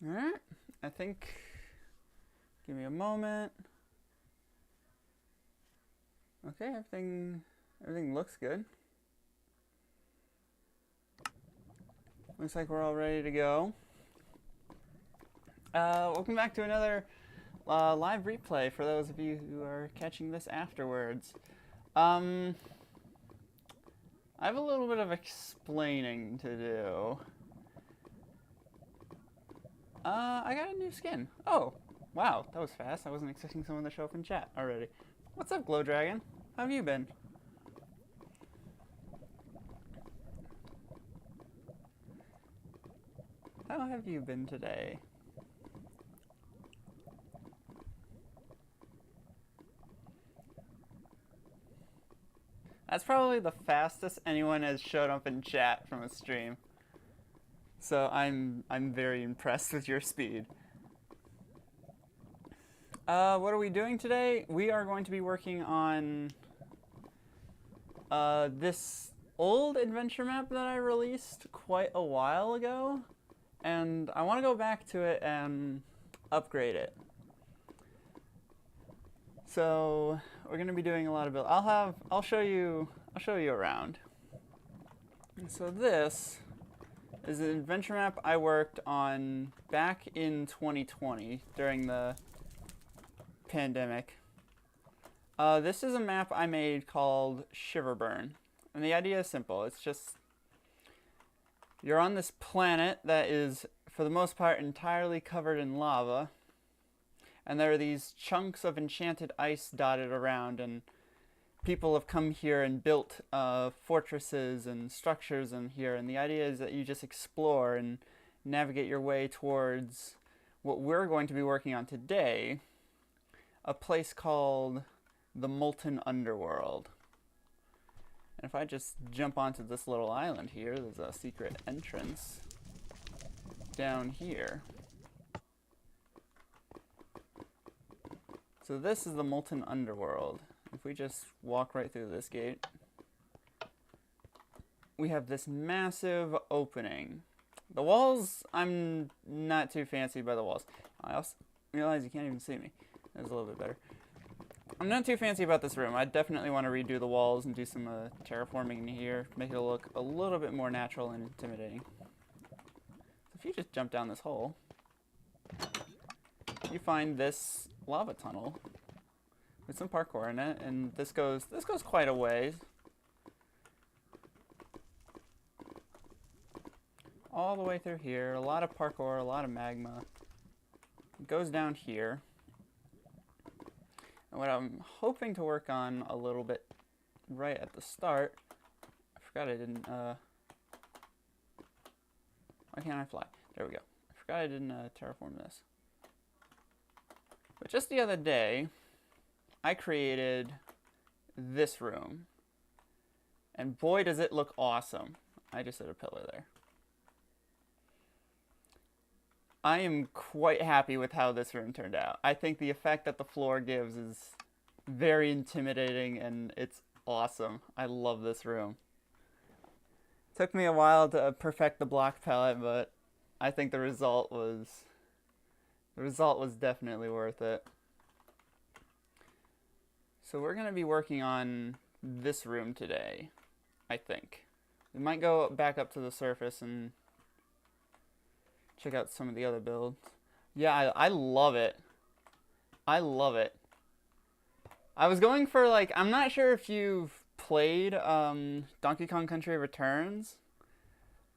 Alright, I think, give me a moment. Okay, everything looks good. Looks like we're all ready to go. Welcome back to another live replay for those of you who are catching this afterwards. I have a little bit of explaining to do. I got a new skin. Oh, wow, that was fast. I wasn't expecting someone to show up in chat already. What's up, Glow Dragon? How have you been? How have you been today? That's probably the fastest anyone has showed up in chat from a stream. So I'm very impressed with your speed. What are we doing today? We are going to be working on this old adventure map that I released quite a while ago, and I want to go back to it and upgrade it. So we're going to be doing a lot of build. I'll show you around. So this is an adventure map I worked on back in 2020 during the pandemic. This is a map I made called Shiverburn. And the idea is simple. It's just you're on this planet that is, for the most part, entirely covered in lava. And there are these chunks of enchanted ice dotted around, and people have come here and built fortresses and structures in here. And the idea is that you just explore and navigate your way towards what we're going to be working on today, a place called the Molten Underworld. And if I just jump onto this little island here, there's a secret entrance down here. So this is the Molten Underworld. If we just walk right through this gate, we have this massive opening. The walls, I'm not too fancy by the walls. I also realize you can't even see me. That's a little bit better. I'm not too fancy about this room. I definitely want to redo the walls and do some terraforming in here, make it look a little bit more natural and intimidating. So if you just jump down this hole, you find this lava tunnel with some parkour in it, and this goes quite a ways. All the way through here, a lot of parkour, a lot of magma. It goes down here. And what I'm hoping to work on a little bit right at the start, I forgot I didn't, why can't I fly? There we go. I forgot I didn't terraform this. But just the other day, I created this room. And boy does it look awesome. I just hit a pillar there. I am quite happy with how this room turned out. I think the effect that the floor gives is very intimidating, and it's awesome. I love this room. It took me a while to perfect the block palette, but I think the result was definitely worth it. So we're going to be working on this room today, I think. We might go back up to the surface and check out some of the other builds. Yeah, I love it. I love it. I was going for, like, I'm not sure if you've played Donkey Kong Country Returns,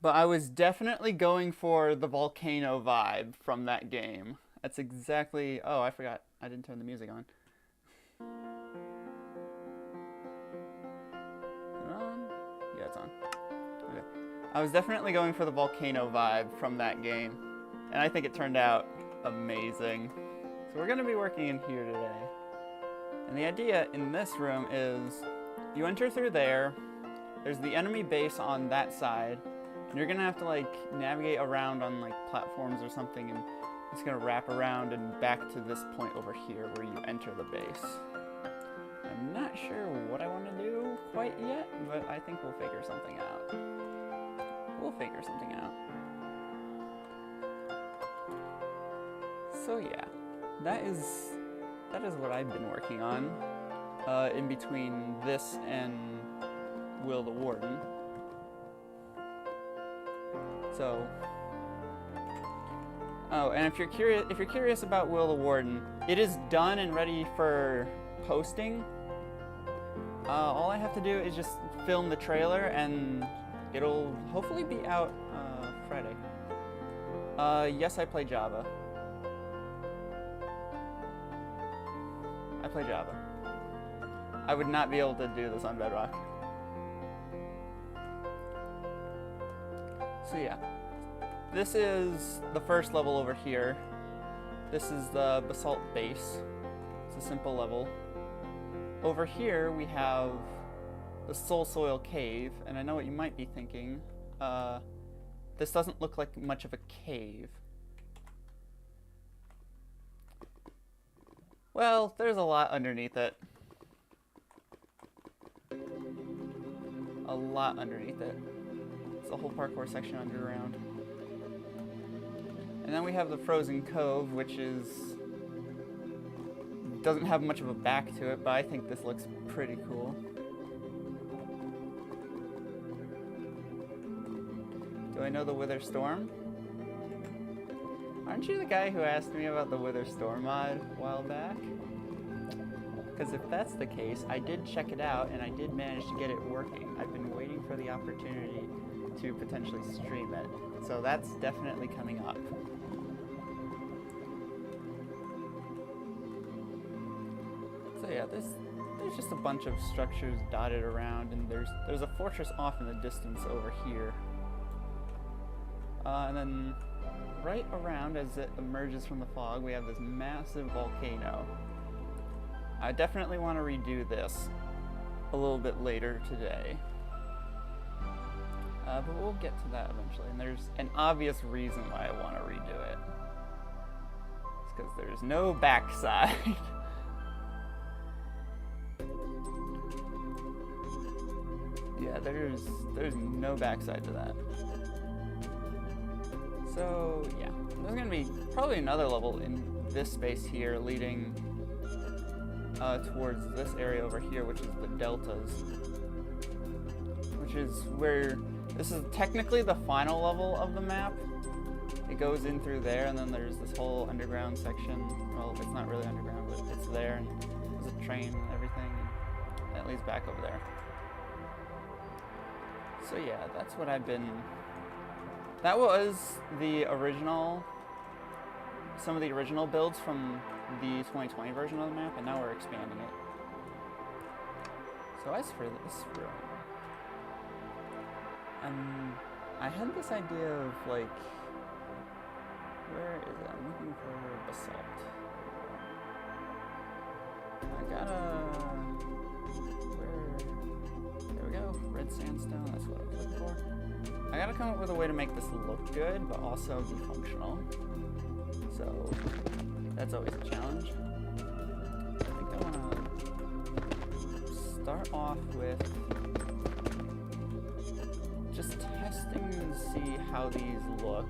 but I was definitely going for the volcano vibe from that game. That's exactly... Oh, I forgot. I didn't turn the music on. Is it on? Yeah, it's on. Okay. I was definitely going for the volcano vibe from that game, and I think it turned out amazing. So we're going to be working in here today. And the idea in this room is you enter through there, there's the enemy base on that side, and you're going to have to like navigate around on like platforms or something, and it's going to wrap around and back to this point over here where you enter the base. I'm not sure what I want to do quite yet, but I think we'll figure something out. We'll figure something out. So yeah, that is what I've been working on in between this and Will the Warden. So, oh, and if you're curious about Will the Warden, it is done and ready for posting. All I have to do is just film the trailer, and it'll hopefully be out Friday. Yes, I play Java. I play Java. I would not be able to do this on Bedrock. So yeah, this is the first level over here. This is the basalt base. It's a simple level. Over here we have the Soul Soil Cave, and I know what you might be thinking. This doesn't look like much of a cave. Well, there's a lot underneath it. A lot underneath it. It's a whole parkour section underground. And then we have the Frozen Cove, which doesn't have much of a back to it, but I think this looks pretty cool. Do I know the Wither Storm? Aren't you the guy who asked me about the Wither Storm mod a while back? Because if that's the case, I did check it out and I did manage to get it working. I've been waiting for the opportunity to potentially stream it. So that's definitely coming up. So yeah, there's just a bunch of structures dotted around, and there's a fortress off in the distance over here. And then right around as it emerges from the fog, we have this massive volcano. I definitely want to redo this a little bit later today. But we'll get to that eventually, and there's an obvious reason why I want to redo it. It's because there's no backside. Yeah, there's no backside to that. So yeah, there's gonna be probably another level in this space here leading towards this area over here, which is the deltas, which is where this is technically the final level of the map. It goes in through there, and then there's this whole underground section. Well, it's not really underground, but it's there, and there's a train and everything, and it leads back over there. So yeah, that's what I've been... That was the original... Some of the original builds from the 2020 version of the map, and now we're expanding it. So as for this room... I had this idea of, like... Where is it? I'm looking for basalt. I gotta... There we go. Red sandstone, that's what I was looking for. I gotta come up with a way to make this look good, but also be functional. So, that's always a challenge. I think I wanna start off with just testing and see how these look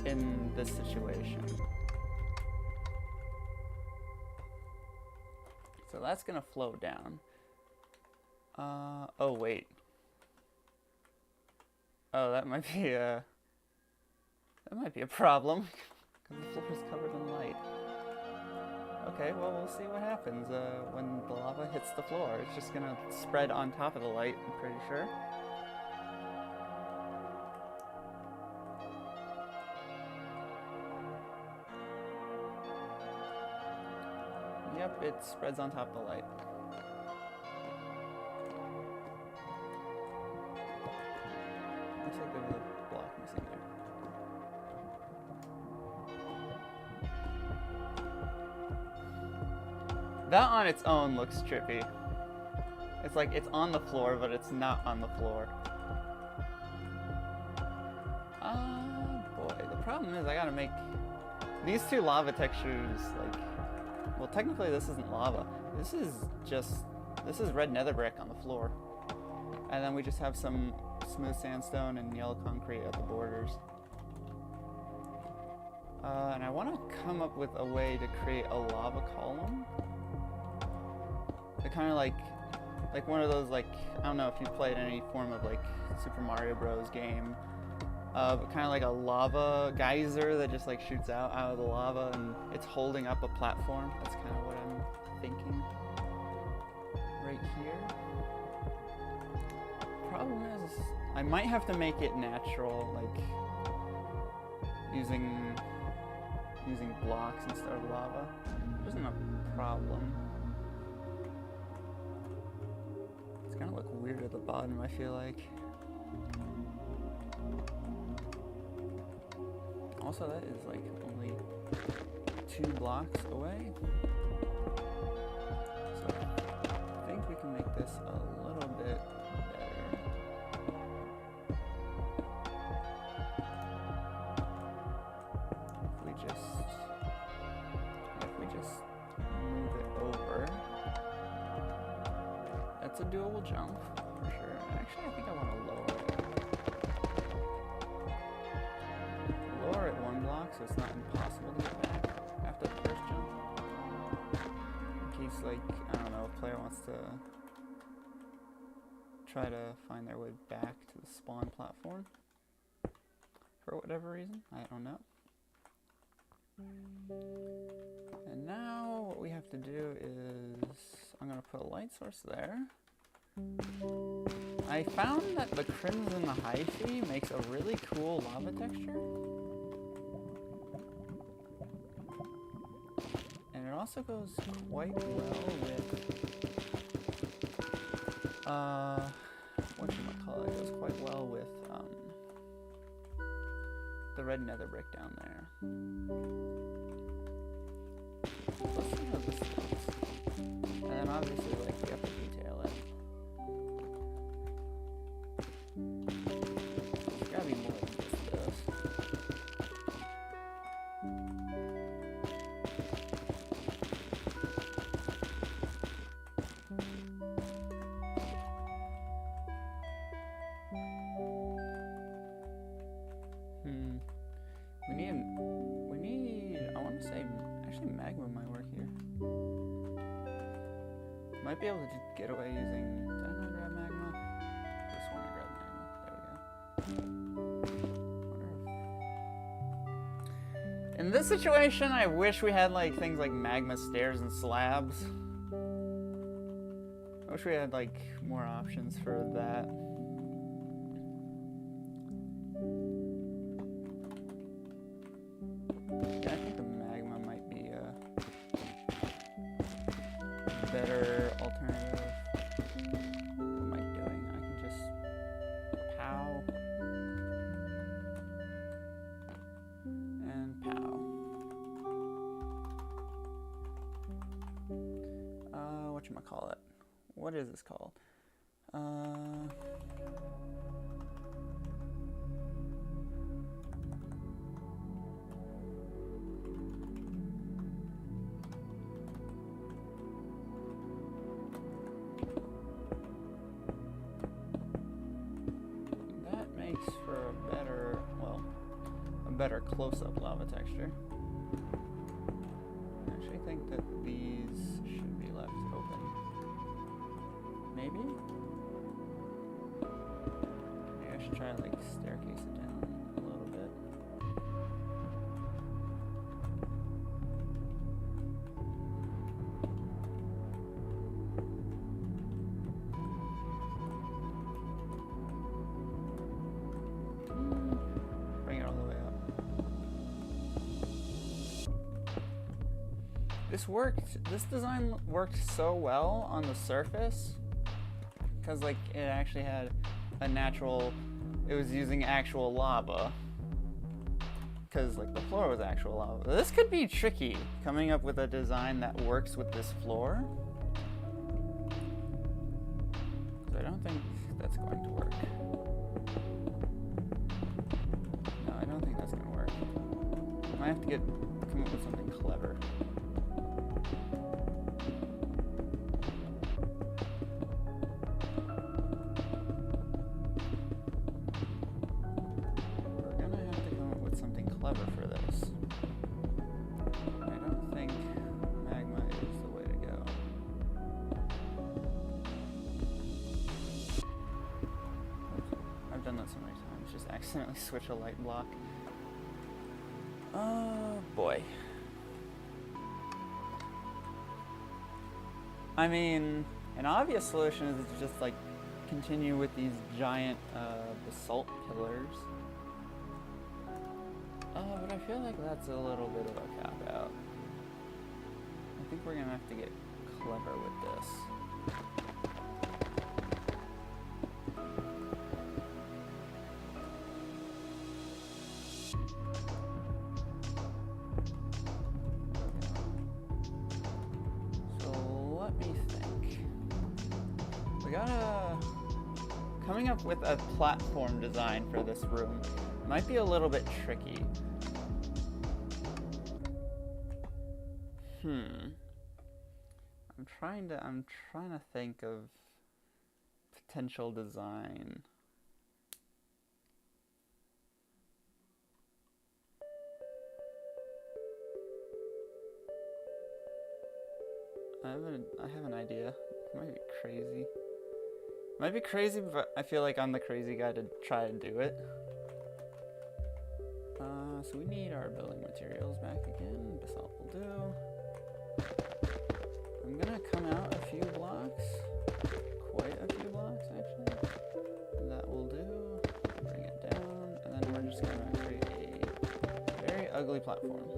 in this situation. So that's gonna flow down. Oh wait. Oh, that might be a problem because the floor is covered in light. Okay, well we'll see what happens when the lava hits the floor. It's just gonna spread on top of the light, I'm pretty sure. Yep, it spreads on top of the light. Looks like there's a block missing there. That on its own looks trippy. It's like it's on the floor, but it's not on the floor. Boy, the problem is I gotta make these two lava textures, like, well, technically this isn't lava. This is red nether brick on the floor. And then we just have some smooth sandstone and yellow concrete at the borders. And I want to come up with a way to create a lava column. Kind of like one of those, like, I don't know if you've played any form of like Super Mario Bros. Game, but kind of like a lava geyser that just like shoots out of the lava and it's holding up a platform. That's kind of what I'm thinking right here. Problem is, I might have to make it natural, like using blocks instead of lava. Which isn't a problem. It's gonna look weird at the bottom, I feel like. Also, that is like only 2 blocks away. So I think we can make this a little bit better. If we just move it over. That's a doable jump, for sure. Actually, I think I want to lower it. Lower it 1 block so it's not impossible to get back after the first jump. In case, like, I don't know, a player wants to try to find their way back to the spawn platform. For whatever reason, I don't know. And now what we have to do is, I'm going to put a light source there. I found that the Crimson Hyphy makes a really cool lava texture. And it also goes quite well with, whatchamacallit, it goes quite well with, the red nether brick down there. Let's see how this looks. And then obviously, like, we have to detail it. There's gotta be more than just this. We need, I want to say, actually magma might work here. Might be able to just get away using, did I not grab magma? This one I grabbed magma, there we go. In this situation, I wish we had like things like magma stairs and slabs. I wish we had like more options for that. Yeah, I think the magma might be a better alternative. What am I doing? I can just pow and pow. Whatchamacallit? What is this called? That makes for a better, well, a better close-up lava texture. I actually think that these should be left open. Maybe? Maybe I should try to like staircase it down a little bit. Bring it all the way up. This design worked so well on the surface because like it actually had a natural, it was using actual lava because like the floor was actual lava. This could be tricky, coming up with a design that works with this floor. I don't think that's going to work. No, I don't think that's going to work. I might have to come up with something clever. We're gonna have to come up with something clever for this. accidentally switch a light block. Oh boy. I mean, an obvious solution is to just like continue with these giant basalt pillars. But I feel like that's a little bit of a cop out. I think we're gonna have to get clever with this. So let me think. We gotta... Coming up with a platform design for this room might be a little bit tricky. I'm trying to think of potential design. I have an idea. It might be crazy. Might be crazy, but I feel like I'm the crazy guy to try and do it. So we need our building materials back again. Basalt will do. I'm gonna come out a few blocks. Quite a few blocks, actually. That will do. Bring it down. And then we're just gonna create a very ugly platform.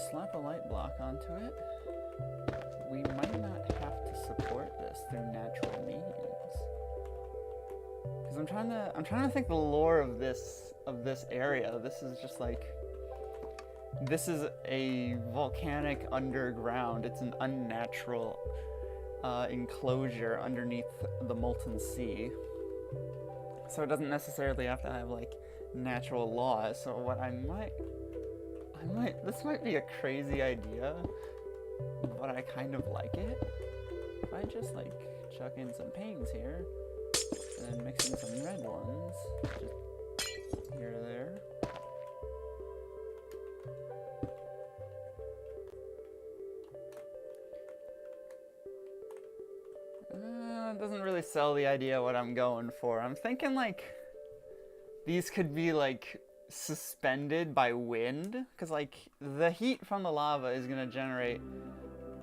Slap a light block onto it. We might not have to support this through natural means. Because I'm trying to think the lore of this area. This is just like, this is a volcanic underground. It's an unnatural enclosure underneath the molten sea. So it doesn't necessarily have to have like natural laws. So what this might be a crazy idea, but I kind of like it. If I just like chuck in some paints here, and then mix in some red ones, just here or there. It doesn't really sell the idea what I'm going for. I'm thinking like, these could be like suspended by wind, because like the heat from the lava is going to generate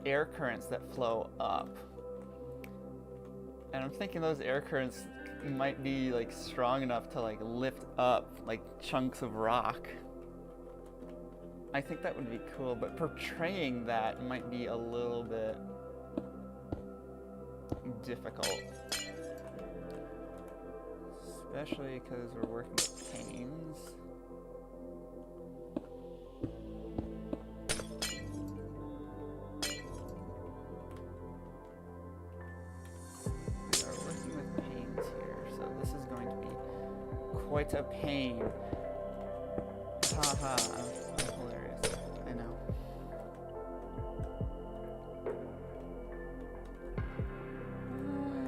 air currents that flow up, and I'm thinking those air currents might be like strong enough to like lift up like chunks of rock. I think that would be cool, but portraying that might be a little bit difficult, especially because we're working with panes. Quite a pain. Haha, I'm hilarious. I know.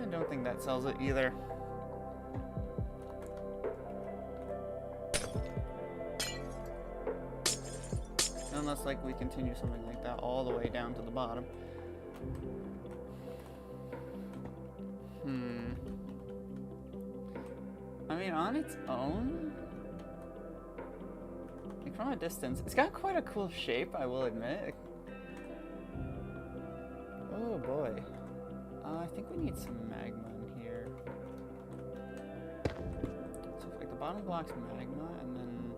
I don't think that sells it either. Unless like we continue something like that all the way down to the bottom. I mean, on its own, like from a distance, it's got quite a cool shape, I will admit. Oh boy. I think we need some magma in here. So if like the bottom block's magma, and then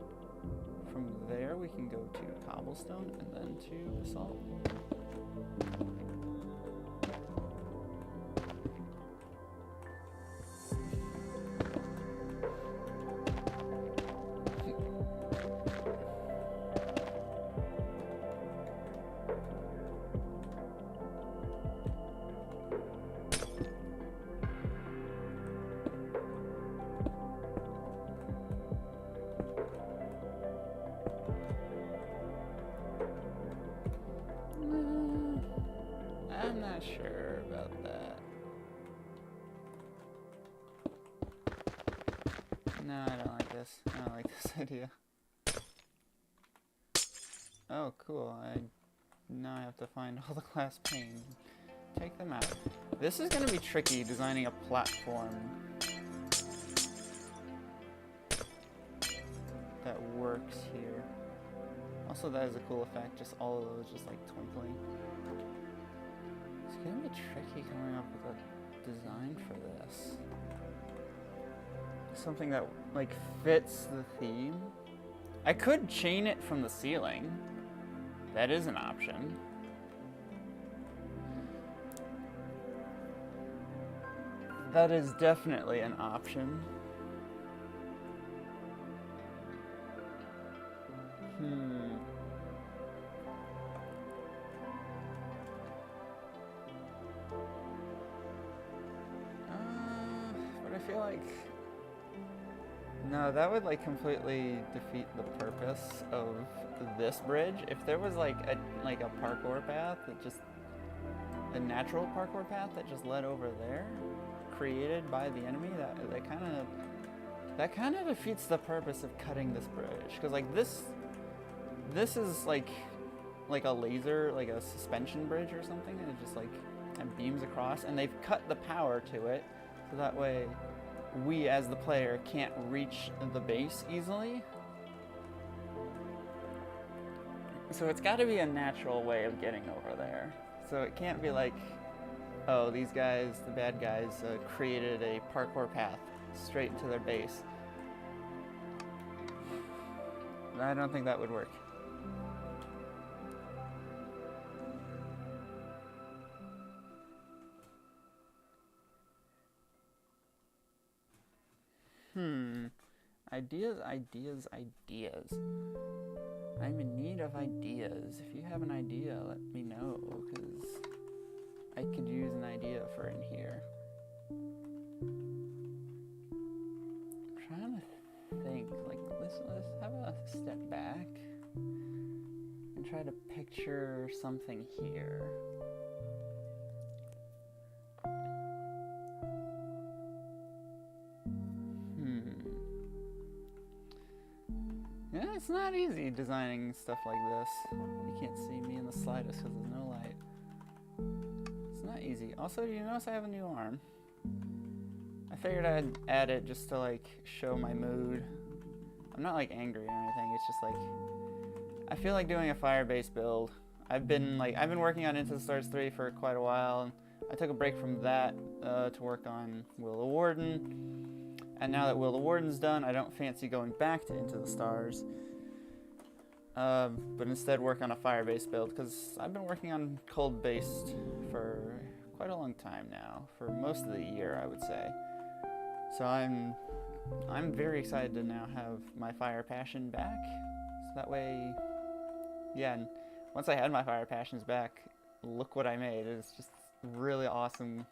from there we can go to cobblestone, and then to basalt. I'm not sure about that. No, I don't like this. I don't like this idea. Oh, cool. Now I have to find all the glass panes. take them out. This is going to be tricky, designing a platform that works here. Also, that is a cool effect, just all of those just like twinkling. It's going to be tricky coming up with a design for this. Something that like fits the theme. I could chain it from the ceiling. That is an option. That is definitely an option. But I feel like no, that would like completely defeat the purpose of this bridge. If there was like a parkour path that just a natural parkour path that just led over there, created by the enemy, that kind of defeats the purpose of cutting this bridge. Because like this is like a laser, like a suspension bridge or something, and it just like and beams across, and they've cut the power to it so that way we as the player can't reach the base easily. So it's got to be a natural way of getting over there. So it can't be like, oh, these guys, the bad guys, created a parkour path straight into their base. I don't think that would work. Ideas. I'm in need of ideas. If you have an idea, let me know, because I could use an idea for in here. I'm trying to think, like, let's have a step back and try to picture something here. Yeah, it's not easy designing stuff like this. You can't see me in the slightest because there's no light. It's not easy. Also, do you notice I have a new arm? I figured I'd add it just to like show my mood. I'm not like angry or anything. It's just like I feel like doing a fire-based build. I've been working on Into the Stars 3 for quite a while, and I took a break from that to work on Will the Warden. And now that Will the Warden's done, I don't fancy going back to Into the Stars. But instead work on a fire-based build, because I've been working on cold-based for quite a long time now. For most of the year, I would say. So I'm very excited to now have my fire passion back. So that way, yeah, and once I had my fire passions back, look what I made. It's just really awesome,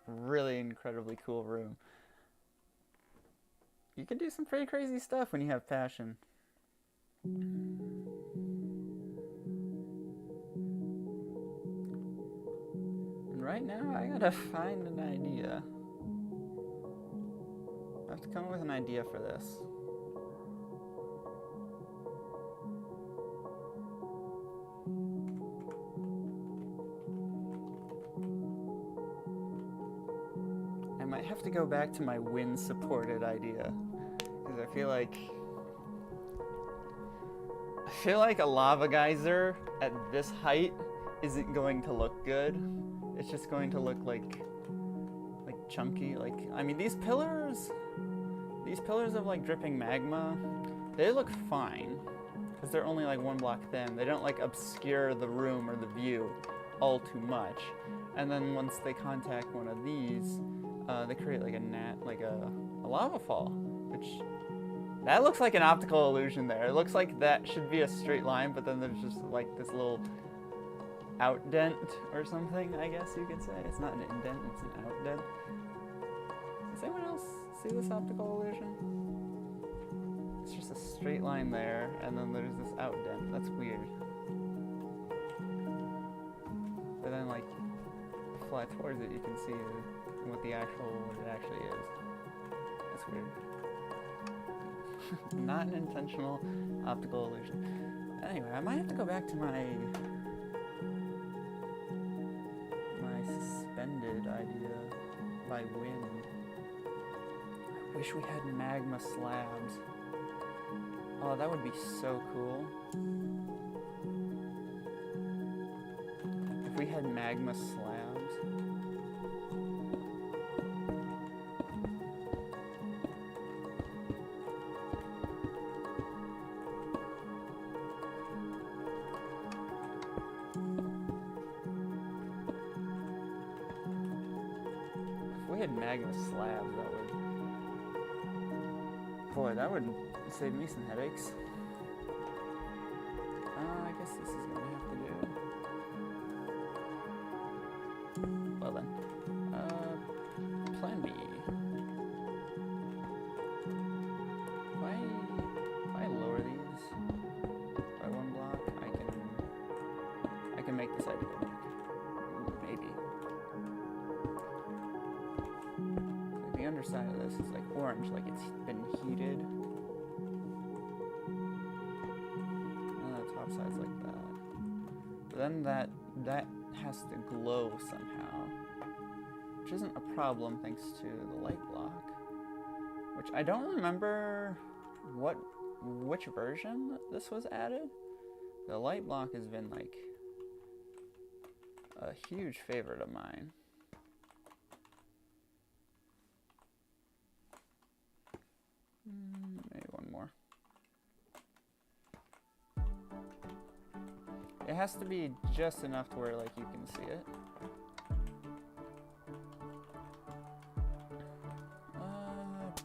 really incredibly cool room. You can do some pretty crazy stuff when you have passion. And right now, I gotta find an idea. I have to come up with an idea for this. I might have to go back to my wind-supported idea. I feel like a lava geyser at this height isn't going to look good. It's just going to look like chunky. Like, I mean, these pillars of like dripping magma, they look fine because they're only like one block thin. They don't like obscure the room or the view all too much. And then once they contact one of these, they create like a lava fall, which that looks like an optical illusion there. It looks like that should be a straight line, but then there's just like this little outdent or something, I guess you could say. It's not an indent, it's an outdent. Does anyone else see this optical illusion? It's just a straight line there, and then there's this outdent. That's weird. But then like, fly towards it, you can see what it actually is. That's weird. Not an intentional optical illusion. Anyway, I might have to go back to my suspended idea by wind. I wish we had magma slabs. Oh, that would be so cool. If we had magma slabs. If we had magma slabs, that would... Boy, that would save me some headaches. I guess this is what we have to do. Well then. Plan B. If I lower these by 1 block, I can make this idea work. Maybe. Like the underside of this is like orange, like it's been heated. And the top side's like that. But then that has to glow somehow. Which isn't a problem thanks to the light block. Which I don't remember which version this was added. The light block has been like a huge favorite of mine. Maybe one more. It has to be just enough to where like you can see it.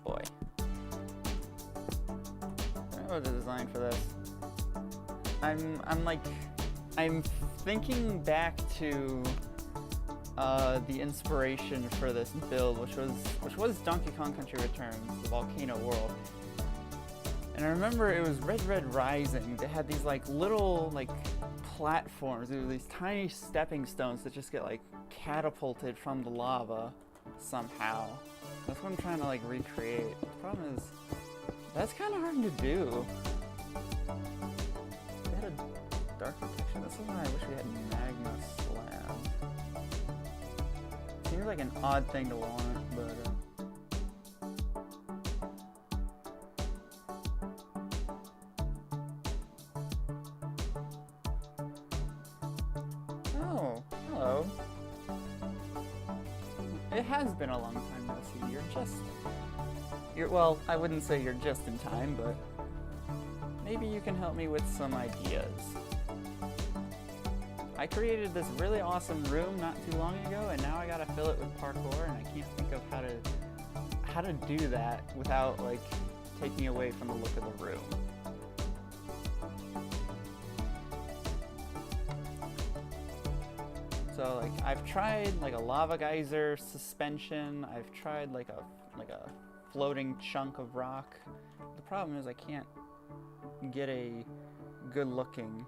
Boy. I don't know the design for this. I'm thinking back to the inspiration for this build, which was Donkey Kong Country Returns, the volcano world. And I remember it was Red Red Rising. They had these like little like platforms. There were these tiny stepping stones that just get like catapulted from the lava somehow. That's what I'm trying to like recreate. The problem is that's kind of hard to do. They had a dark protection. This is why I wish we had magma slabs. Seems like an odd thing to want, but oh, hello. It has been a long time no see. Well, I wouldn't say you're just in time, but maybe you can help me with some ideas. I created this really awesome room not too long ago, and now I gotta fill it with parkour, and I can't think of how to do that without like taking away from the look of the room. So like I've tried like a lava geyser suspension. I've tried like a floating chunk of rock. The problem is I can't get a good looking.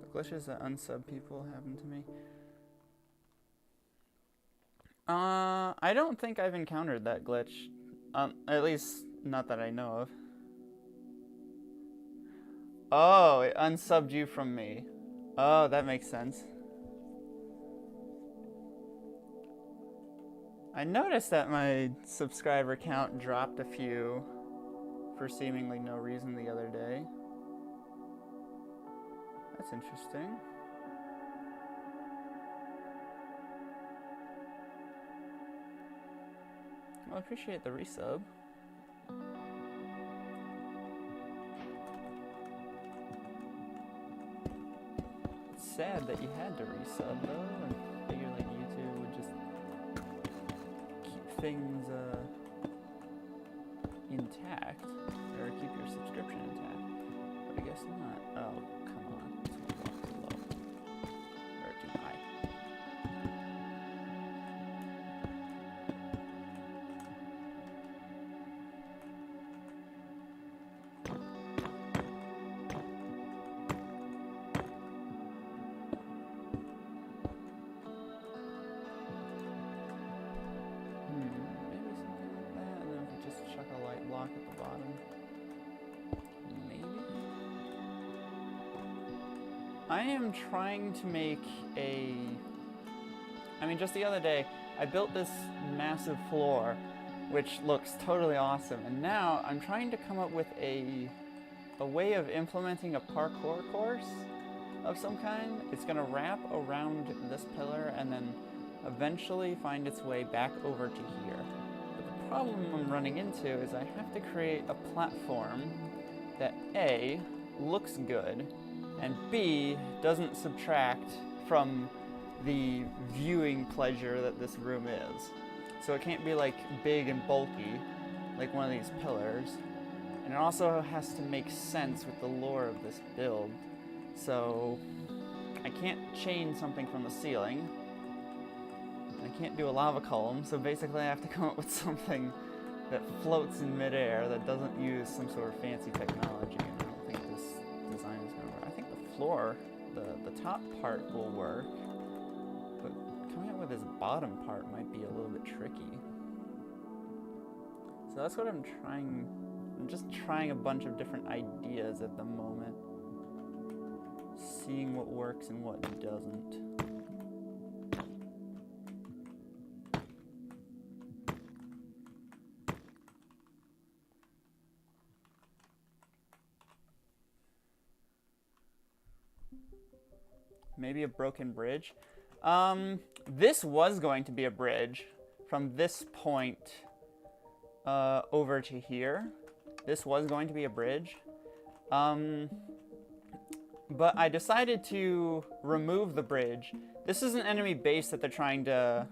The glitches that unsub people happen to me. I don't think I've encountered that glitch. At least not that I know of. Oh, it unsubbed you from me. Oh, that makes sense. I noticed that my subscriber count dropped a few for seemingly no reason the other day. That's interesting. Well, I appreciate the resub. It's sad that you had to resub though. I figured like YouTube would just keep things intact, or keep your subscription intact. But I guess not. Oh, come on. It's one block too low. Or too high. Maybe something like that, and then if we just chuck a light block at the bottom. I am trying to make a... I mean, just the other day, I built this massive floor, which looks totally awesome, and now I'm trying to come up with a way of implementing a parkour course of some kind. It's going to wrap around this pillar and then eventually find its way back over to here. But the problem I'm running into is I have to create a platform that A, looks good, and B, doesn't subtract from the viewing pleasure that this room is. So it can't be like big and bulky like one of these pillars. And it also has to make sense with the lore of this build. So I can't chain something from the ceiling. I can't do a lava column, so basically I have to come up with something that floats in midair that doesn't use some sort of fancy technology. And I don't think this design is going to work. I think the floor, the top part will work. But coming up with this bottom part might be a little bit tricky. So that's what I'm trying. I'm just trying a bunch of different ideas at the moment. Seeing what works and what doesn't. Maybe a broken bridge. This was going to be a bridge from this point over to here. This was going to be a bridge. But I decided to remove the bridge. This is an enemy base that they're trying to...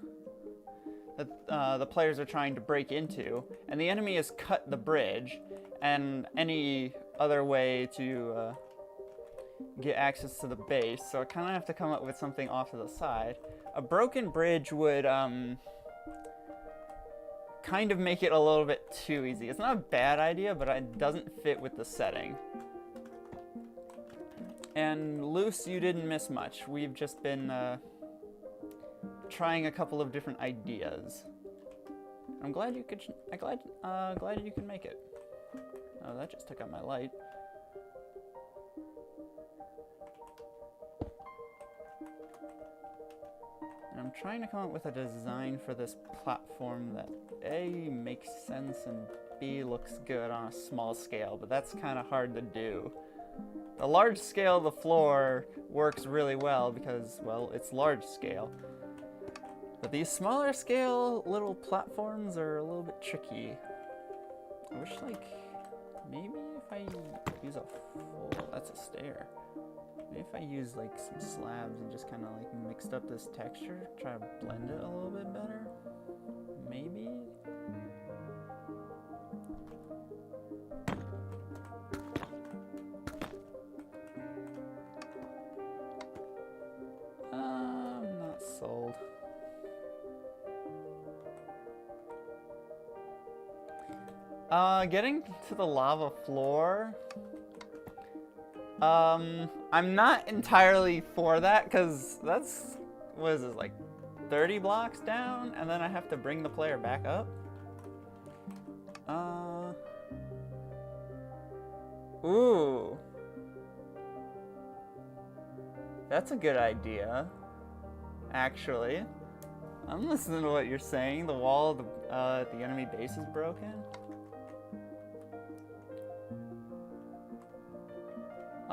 the players are trying to break into. And the enemy has cut the bridge. And any other way to... get access to the base, so I kind of have to come up with something off to the side. A broken bridge would kind of make it a little bit too easy. It's not a bad idea, but it doesn't fit with the setting. And Luce, you didn't miss much. We've just been trying a couple of different ideas. I'm glad you could. Glad you can make it. Oh, that just took out my light. I'm trying to come up with a design for this platform that A, makes sense, and B, looks good on a small scale, but that's kind of hard to do. The large scale of the floor works really well because, well, it's large scale. But these smaller scale little platforms are a little bit tricky. I wish, like, maybe if I use a full... That's a stair. Maybe if I use like some slabs and just kind of like mixed up this texture, try to blend it a little bit better. Maybe. I'm not sold. Getting to the lava floor. I'm not entirely for that, because that's, what is this, like 30 blocks down, and then I have to bring the player back up? Ooh. That's a good idea, actually. I'm listening to what you're saying. The wall at the enemy base is broken.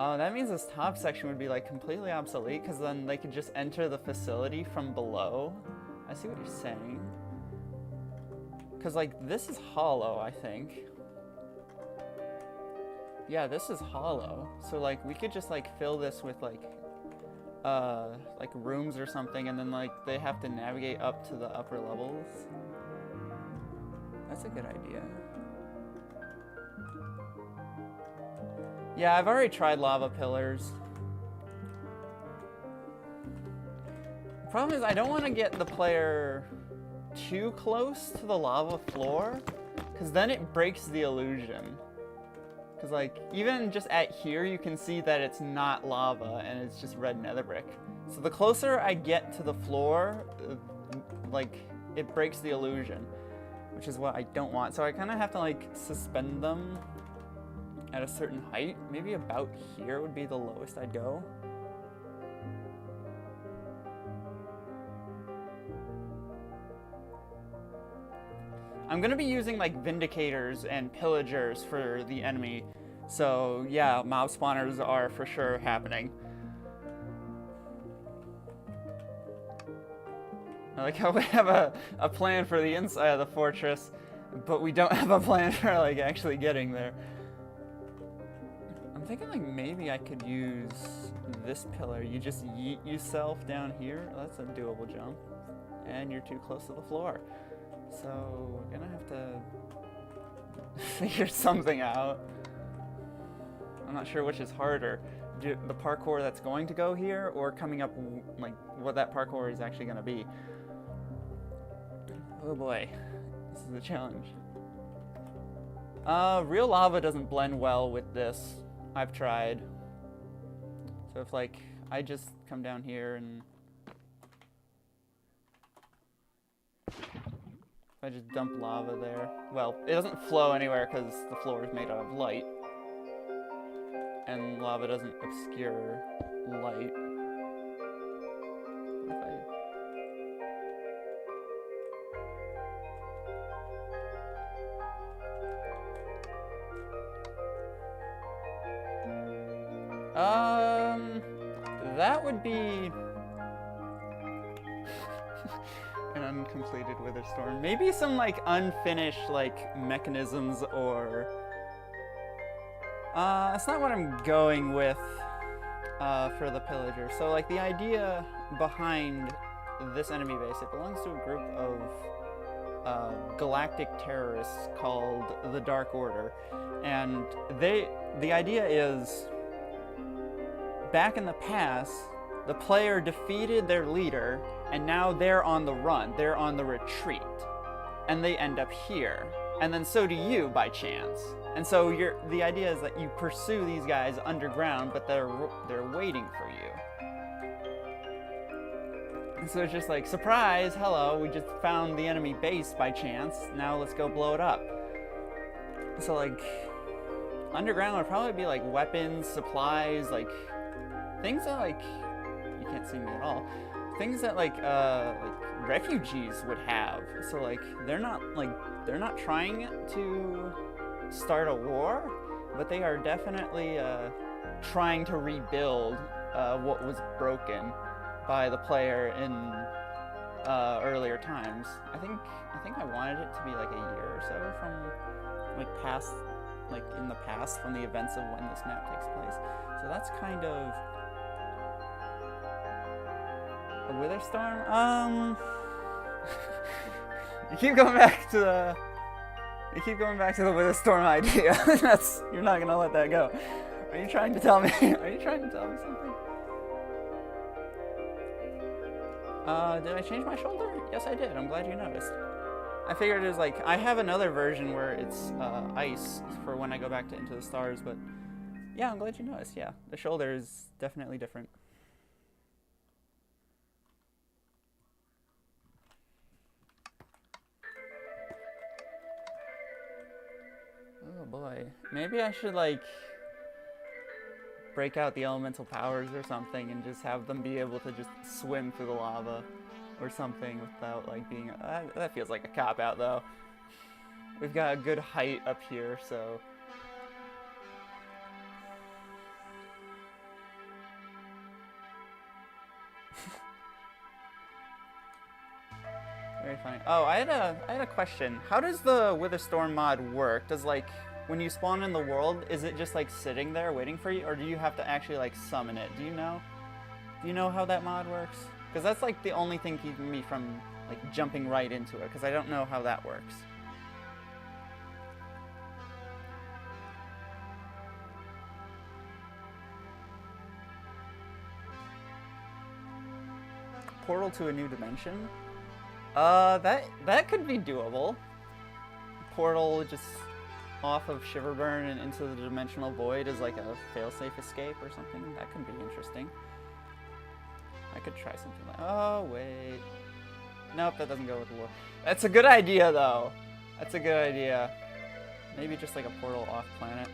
Oh, that means this top section would be like completely obsolete, because then they could just enter the facility from below. I see what you're saying. Because like this is hollow, I think. Yeah, this is hollow. So like we could just like fill this with like rooms or something, and then like they have to navigate up to the upper levels. That's a good idea. Yeah, I've already tried lava pillars. The problem is I don't want to get the player too close to the lava floor, because then it breaks the illusion. Because like, even just at here, you can see that it's not lava and it's just red nether brick. So the closer I get to the floor, like, it breaks the illusion, which is what I don't want. So I kind of have to like suspend them at a certain height. Maybe about here would be the lowest I'd go. I'm gonna be using like Vindicators and Pillagers for the enemy. So yeah, mob spawners are for sure happening. I like how we have a plan for the inside of the fortress, but we don't have a plan for like actually getting there. I'm thinking like maybe I could use this pillar. You just yeet yourself down here. That's a doable jump. And you're too close to the floor. So we're gonna have to figure something out. I'm not sure which is harder. The parkour that's going to go here, or coming up like what that parkour is actually gonna be. Oh boy, this is a challenge. Real lava doesn't blend well with this. I've tried. So if like I just come down here and if I just dump lava there, well, it doesn't flow anywhere because the floor is made out of light, and lava doesn't obscure light. That would be an uncompleted wither storm. Maybe some like unfinished like mechanisms, or that's not what I'm going with for the pillager. So like the idea behind this enemy base, it belongs to a group of galactic terrorists called the Dark Order, and the idea is, back in the past, the player defeated their leader, and now they're on the run. They're on the retreat, and they end up here. And then so do you by chance. And so the idea is that you pursue these guys underground, but they're waiting for you. And so it's just like, surprise, hello, we just found the enemy base by chance. Now let's go blow it up. So like, underground would probably be like weapons, supplies, like things that like, you can't see me at all, things that like refugees would have. So like they're not trying to start a war, but they are definitely trying to rebuild what was broken by the player in earlier times. I think I wanted it to be like a year or so from like past, like in the past, from the events of when this map takes place. So that's kind of a wither storm. You keep going back to the wither storm idea. You're not gonna let that go. Are you trying to tell me? Are you trying to tell me something? Did I change my shoulder? Yes, I did. I'm glad you noticed. I figured it was like, I have another version where it's ice for when I go back to Into the Stars, but yeah, I'm glad you noticed. Yeah, the shoulder is definitely different. Oh boy, maybe I should like break out the elemental powers or something and just have them be able to just swim through the lava or something without like being, that feels like a cop-out though. We've got a good height up here, so. Very funny. Oh, I had a question. How does the Witherstorm mod work? Does like, when you spawn in the world, is it just like sitting there waiting for you, or do you have to actually like summon it? Do you know? Do you know how that mod works? Because that's like the only thing keeping me from like jumping right into it, because I don't know how that works. Portal to a new dimension? That could be doable. Portal just off of Shiverburn and into the dimensional void is like a failsafe escape or something. That could be interesting. I could try something like, oh wait. Nope, that doesn't go with the lore. That's a good idea though. That's a good idea. Maybe just like a portal off planet.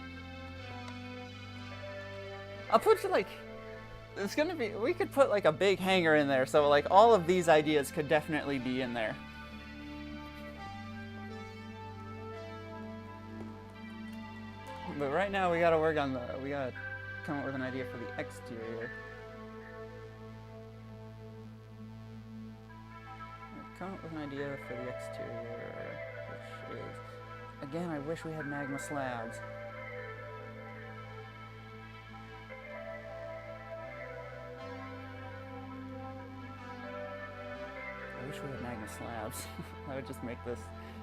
I'll put like, it's gonna be, we could put like a big hangar in there, so like all of these ideas could definitely be in there. But right now we gotta work on we gotta come up with an idea for the exterior. Come up with an idea for the exterior, which is, again, I wish we had magma slabs. I wish we had magma slabs. That would just make this,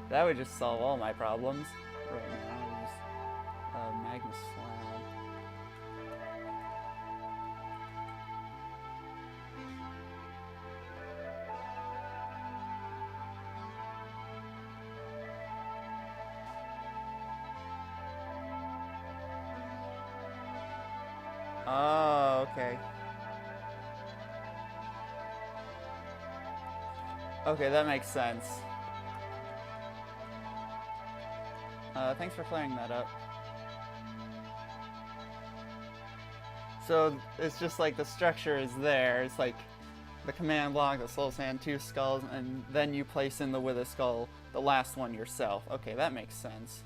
that would just solve all my problems right now. Just magma slab. Oh, okay. Okay, that makes sense. Thanks for clearing that up. So it's just like the structure is there. It's like the command block, the soul sand, 2 skulls, and then you place in the wither skull, the last one yourself. Okay, that makes sense.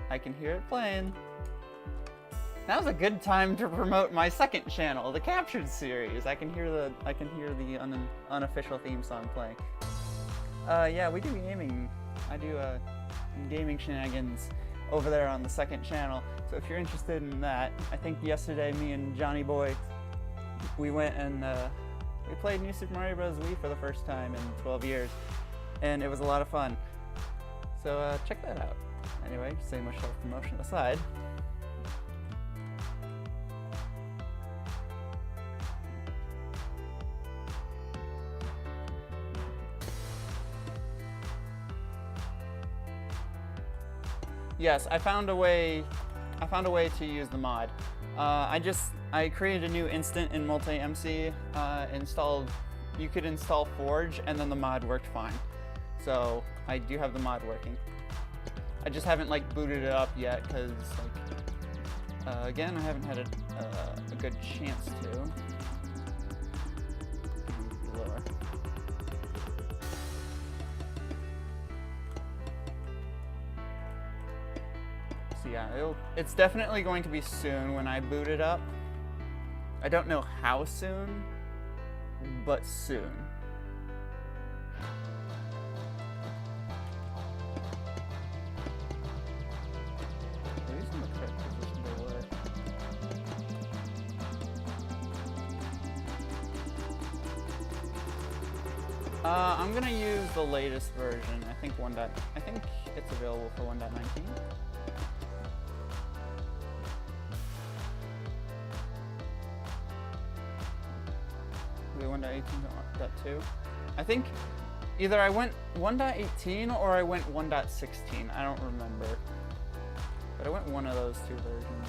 I can hear it playing. Now's a good time to promote my second channel, the Captured series. I can hear the unofficial theme song playing. Yeah, we do gaming. I do gaming shenanigans over there on the second channel. So if you're interested in that, I think yesterday me and Johnny Boy, we went and we played New Super Mario Bros. Wii for the first time in 12 years, and it was a lot of fun. So check that out. Anyway, so much self-promotion aside. Yes, I found a way to use the mod. I created a new instant in multi-MC, you could install Forge, and then the mod worked fine. So I do have the mod working. I just haven't like booted it up yet because like again, I haven't had a good chance to. Lower. So yeah, it's definitely going to be soon when I boot it up. I don't know how soon, but soon. I'm gonna use the latest version. I think it's available for 1.19. Maybe 1.18.2. I think either I went 1.18 or I went 1.16. I don't remember, but I went one of those 2 versions.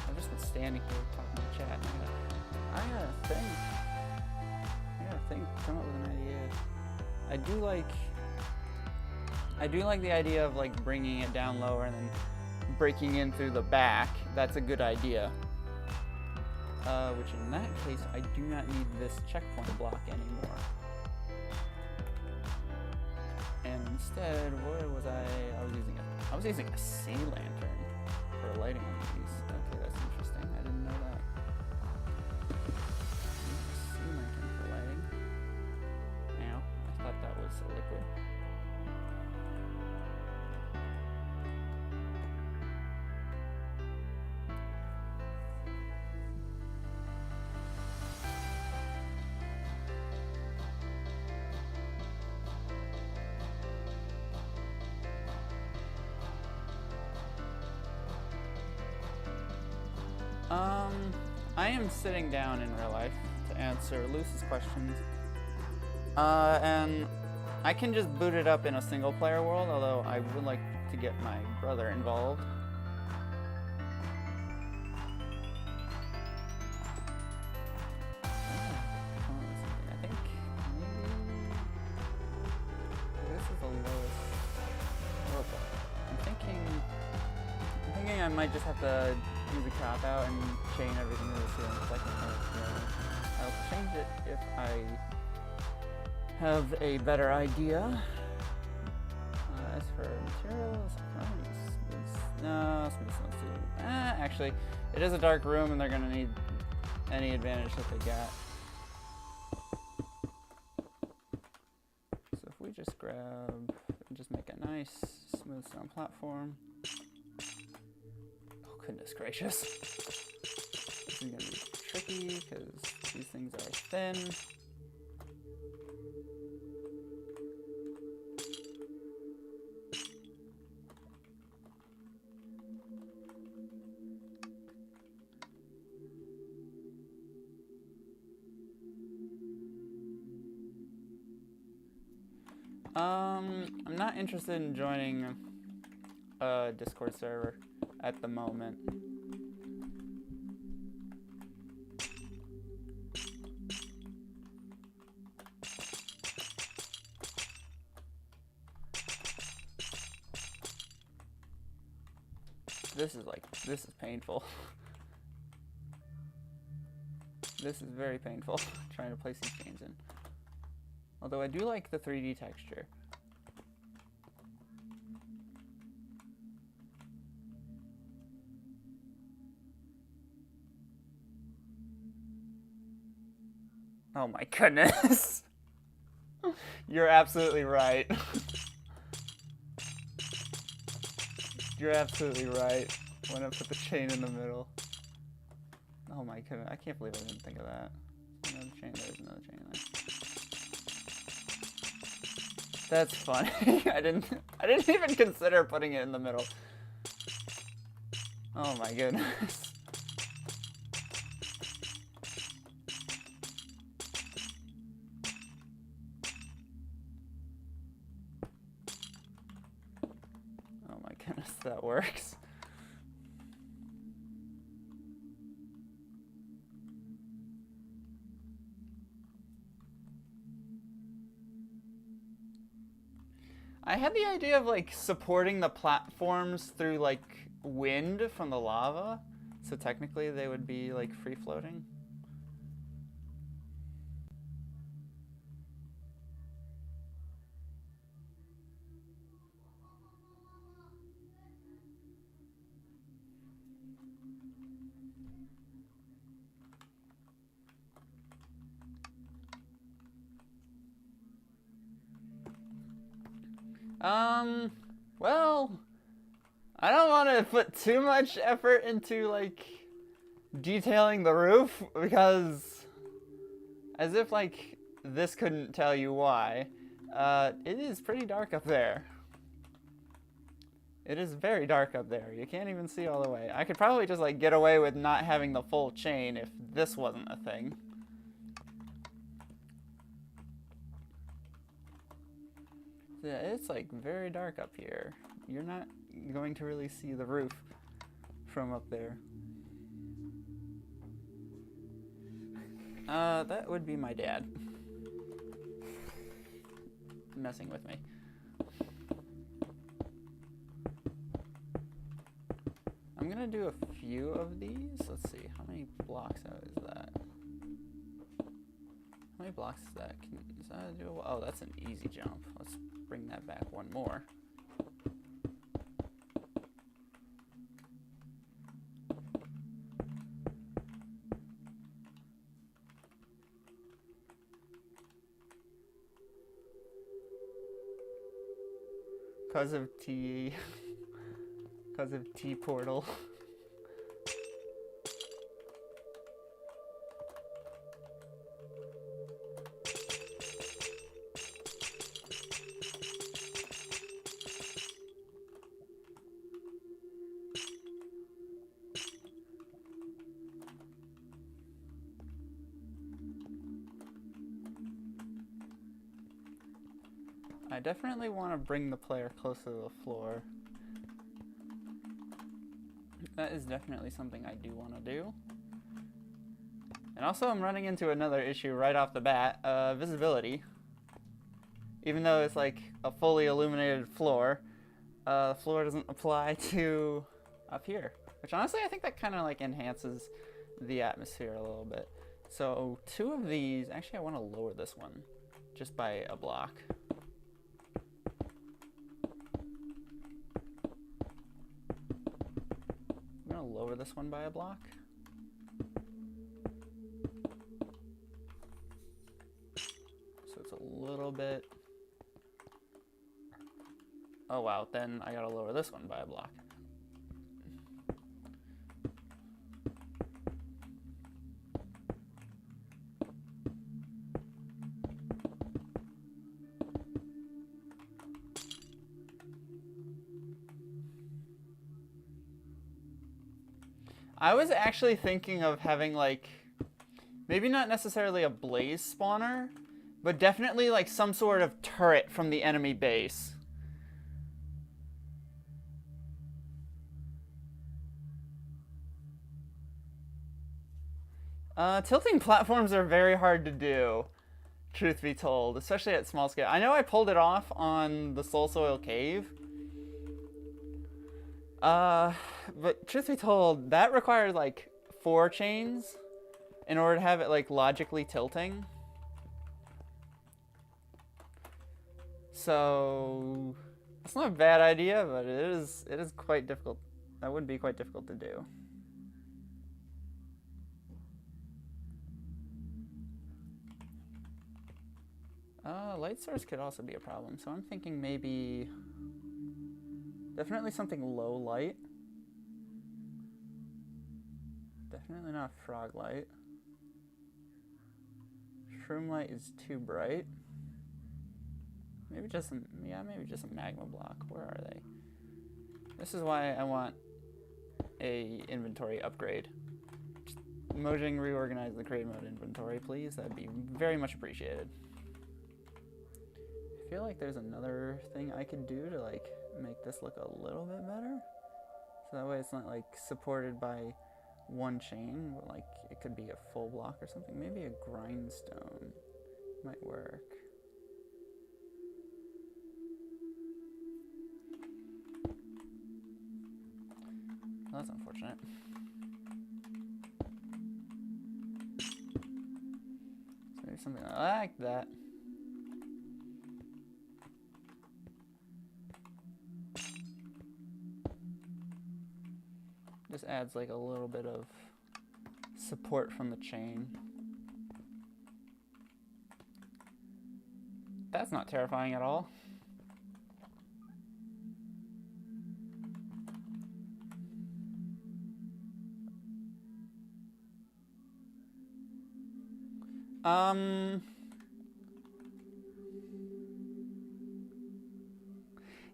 I've just been standing here talking to chat. I gotta think, come up with an idea. I do like the idea of like bringing it down lower and then breaking in through the back. That's a good idea. Which in that case, I do not need this checkpoint block anymore. And instead, what was I was using a sea lantern for lighting on these. Okay, that's interesting. I didn't know that. Sea lantern for lighting. Now, I thought that was a liquid. I am sitting down in real life to answer Luce's questions. And I can just boot it up in a single player world, although I would like to get my brother involved. I think maybe this is the lowest. I'm thinking I might just have to use a cop out and chain everything to the ceiling because I can't find it ceiling. I'll change it if I have a better idea. As for materials, I can use smooth. No, smooth stone's too. Actually, it is a dark room and they're gonna need any advantage that they got. So if we just grab and just make a nice smooth stone platform. Oh goodness gracious. This is gonna be tricky because these things are thin. I'm not interested in joining a Discord server at the moment. This is painful. This is very painful, trying to place these chains in. Although I do like the 3D texture. Oh my goodness. You're absolutely right. You're absolutely right. When I put the chain in the middle. Oh my goodness, I can't believe I didn't think of that. Another chain, there's another chain there. That's funny. I didn't even consider putting it in the middle. Oh my goodness. Oh my goodness, that works. I had the idea of like supporting the platforms through like wind from the lava, so technically they would be like free floating. Well, I don't want to put too much effort into, like, detailing the roof, because, as if, like, this couldn't tell you why, it is pretty dark up there. It is very dark up there. You can't even see all the way. I could probably just, like, get away with not having the full chain if this wasn't a thing. Yeah, it's like very dark up here. You're not going to really see the roof from up there. That would be my dad. Messing with me. I'm gonna do a few of these. Let's see, how many blocks is that? How many blocks is that? Is that doable? Oh, that's an easy jump. Let's bring that back one more. Cause of T. Cause of T portal. I definitely want to bring the player closer to the floor. That is definitely something I do want to do. And also I'm running into another issue right off the bat, visibility. Even though it's like a fully illuminated floor, the floor doesn't apply to up here. Which honestly, I think that kind of like enhances the atmosphere a little bit. So 2 of these, actually I want to lower this one just by a block. I'm going to lower this one by a block. So it's a little bit, oh wow, then I gotta lower this one by a block. I was actually thinking of having like, maybe not necessarily a blaze spawner, but definitely like some sort of turret from the enemy base. Tilting platforms are very hard to do, truth be told, especially at small scale. I know I pulled it off on the Soul Soil Cave. But truth be told, that required like 4 chains in order to have it like logically tilting. So it's not a bad idea, but it is quite difficult. That would be quite difficult to do. Light source could also be a problem, so I'm thinking maybe definitely something low light. Definitely not frog light. Shroom light is too bright. Maybe just some, maybe just a magma block. Where are they? This is why I want a inventory upgrade. Just Mojang reorganize the create mode inventory, please. That'd be very much appreciated. I feel like there's another thing I could do to like make this look a little bit better. So that way it's not like supported by 1 chain, but like it could be a full block or something. Maybe a grindstone might work. Well, that's unfortunate. So maybe something like that. Just adds like a little bit of support from the chain. That's not terrifying at all.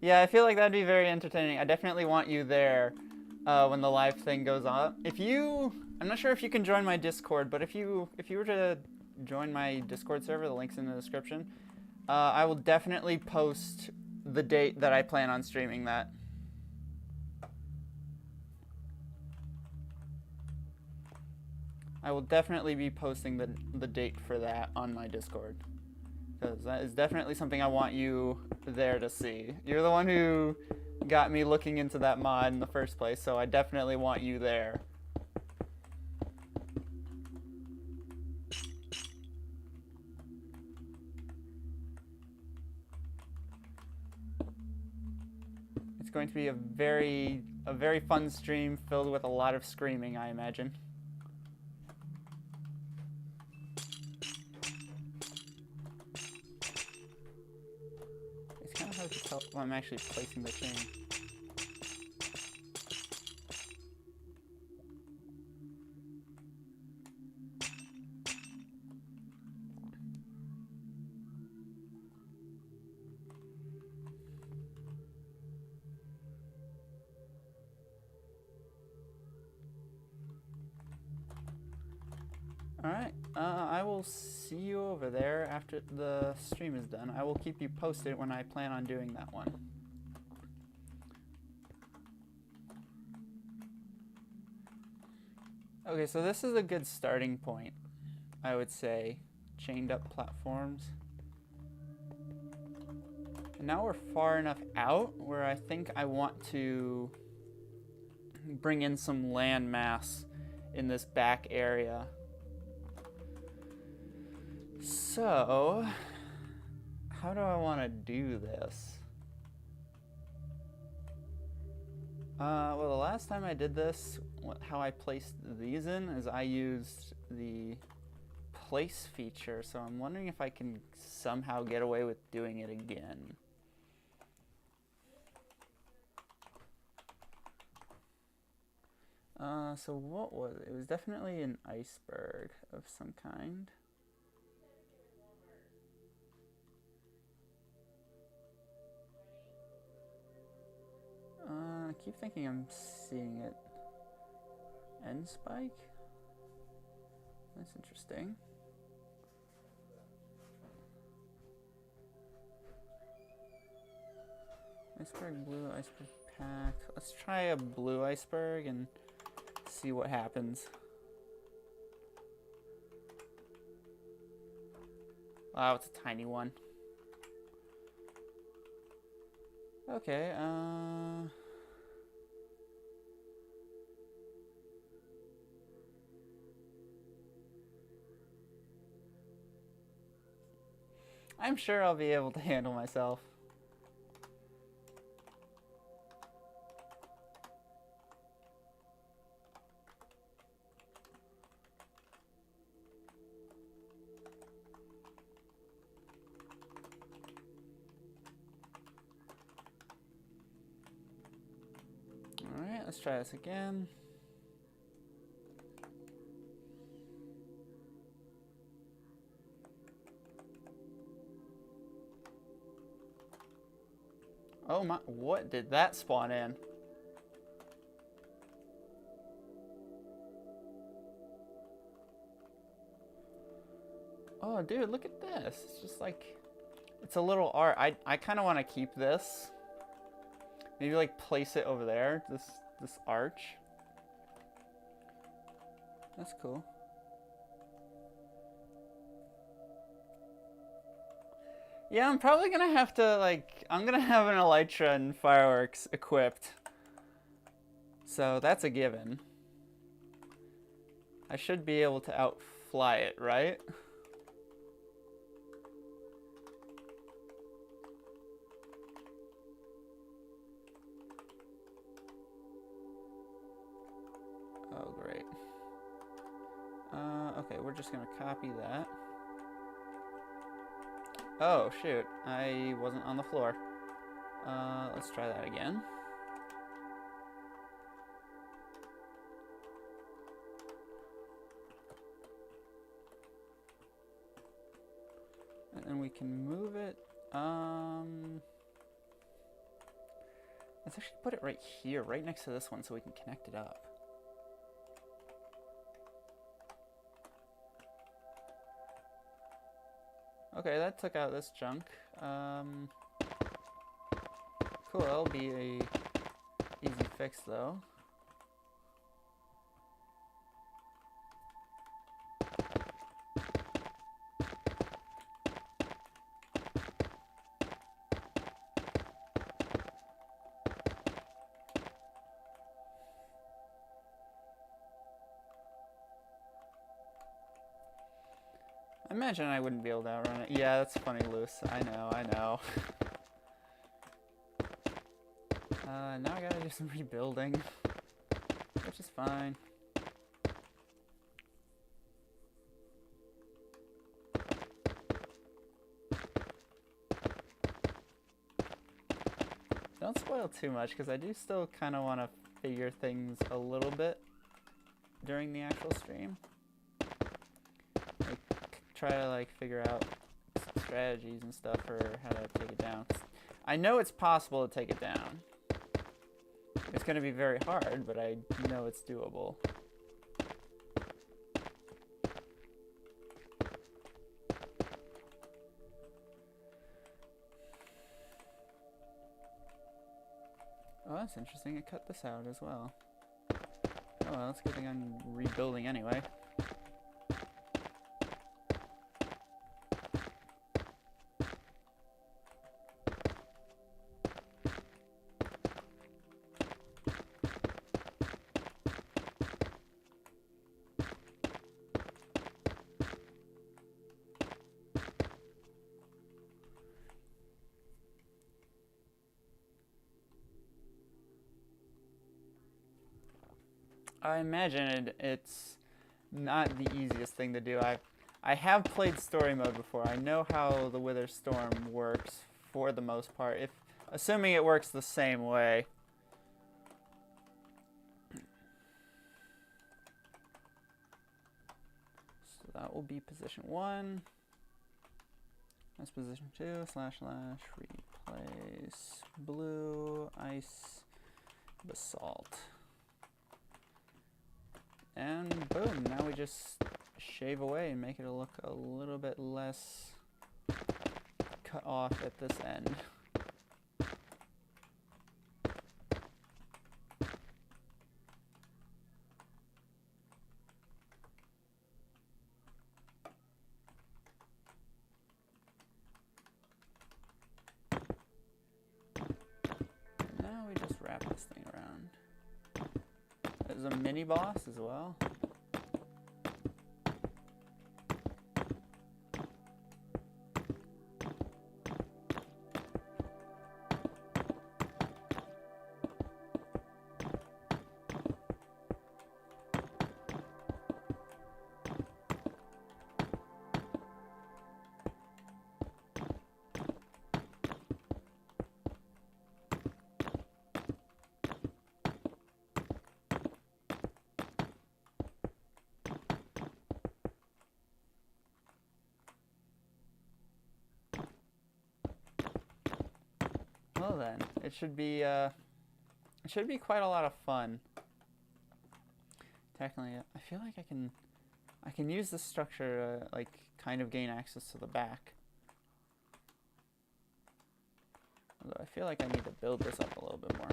Yeah, I feel like that'd be very entertaining. I definitely want you there when the live thing goes on. I'm not sure if you can join my Discord, but if you were to join my Discord server, the link's in the description. I will definitely post the date that I plan on streaming that. I will definitely be posting the date for that on my Discord. Because that is definitely something I want you there to see. You're the one who got me looking into that mod in the first place, so I definitely want you there. It's going to be a very fun stream filled with a lot of screaming, I imagine. It's kind of hard to tell if I'm actually placing the chain. Alright, I will see you over there after the stream is done. I will keep you posted when I plan on doing that one. Okay, so this is a good starting point, I would say. Chained up platforms. And now we're far enough out where I think I want to bring in some land mass in this back area. So, how do I want to do this? Well, the last time I did this, how I placed these in is I used the place feature, so I'm wondering if I can somehow get away with doing it again. So what was it? It was definitely an iceberg of some kind. I keep thinking I'm seeing it. End spike? That's interesting. Iceberg blue, iceberg pack. Let's try a blue iceberg and see what happens. Wow, it's a tiny one. Okay, I'm sure I'll be able to handle myself. Alright, let's try this again. Oh my, what did that spawn in? Oh dude, look at this. It's just like, it's a little art. I kind of want to keep this. Maybe like place it over there, this arch. That's cool. Yeah, I'm probably gonna have to, like, I'm gonna have an elytra and fireworks equipped. So that's a given. I should be able to outfly it, right? Oh, great. Okay, we're just gonna copy that. Oh, shoot. I wasn't on the floor. Let's try that again. And then we can move it. Let's actually put it right here, right next to this one, so we can connect it up. Okay, that took out this junk. Cool, that'll be a easy fix though. I imagine I wouldn't be able to outrun it. Yeah, that's funny, loose. I know, I know. Now I gotta do some rebuilding, which is fine. Don't spoil too much, because I do still kind of want to figure things a little bit during the actual stream. Like, try to like figure out strategies and stuff for how to take it down. I know it's possible to take it down. It's going to be very hard, but I know it's doable. Oh, that's interesting. It cut this out as well. Oh, well, that's a good thing I'm rebuilding anyway. I imagine it's not the easiest thing to do. I have played story mode before. I know how the Wither Storm works for the most part, if assuming it works the same way. So that will be position 1. That's position 2, // replace blue, ice, basalt. And boom, now we just shave away and make it look a little bit less cut off at this end. Now we just wrap this thing around. There's a mini boss as well. Well then, it should be quite a lot of fun. Technically, I feel like I can use this structure to like kind of gain access to the back. Although I feel like I need to build this up a little bit more.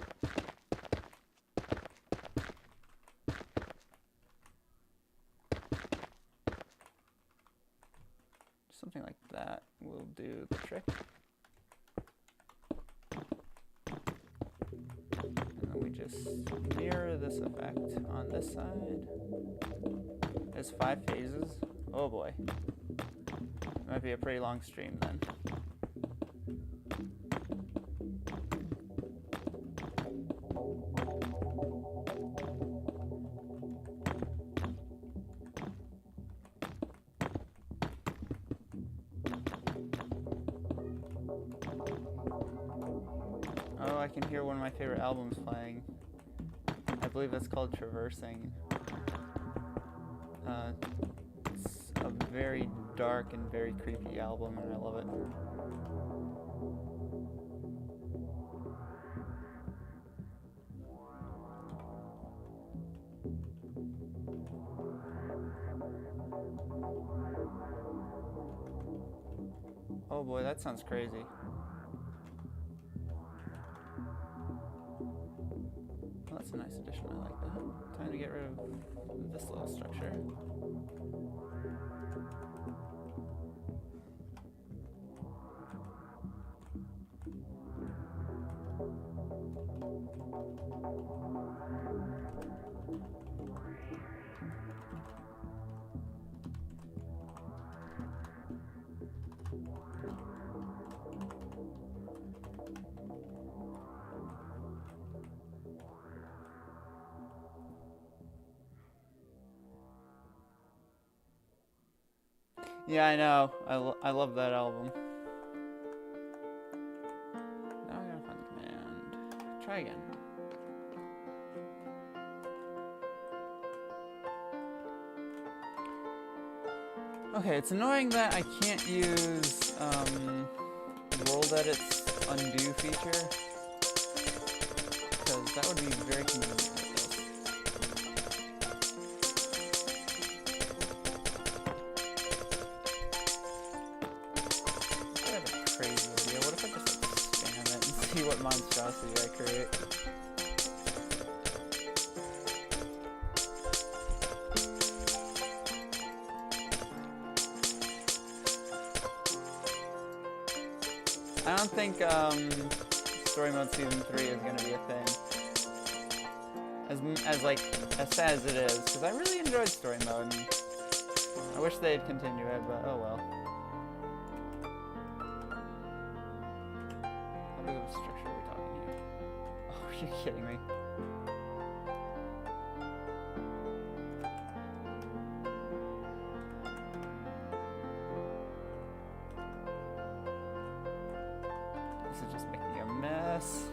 Something like that will do the trick. Just mirror this effect on this side. There's 5 phases. Oh boy. It might be a pretty long stream then. Oh, I can hear one of my favorite albums playing. I believe that's called Traversing. It's a very dark and very creepy album, and I love it. Oh boy, that sounds crazy. That's a nice addition, I like that. Time to get rid of this little structure. Yeah, I know. I love that album. Now I gotta find the command. Try again. Okay, it's annoying that I can't use World Edit's undo feature, because that would be very convenient. What monstrosity I create. I don't think story mode season 3 is going to be a thing. As sad as it is, because I really enjoyed story mode. And I wish they'd continue it, but oh well. How big of a structure are we talking here? Oh, are you kidding me? guess.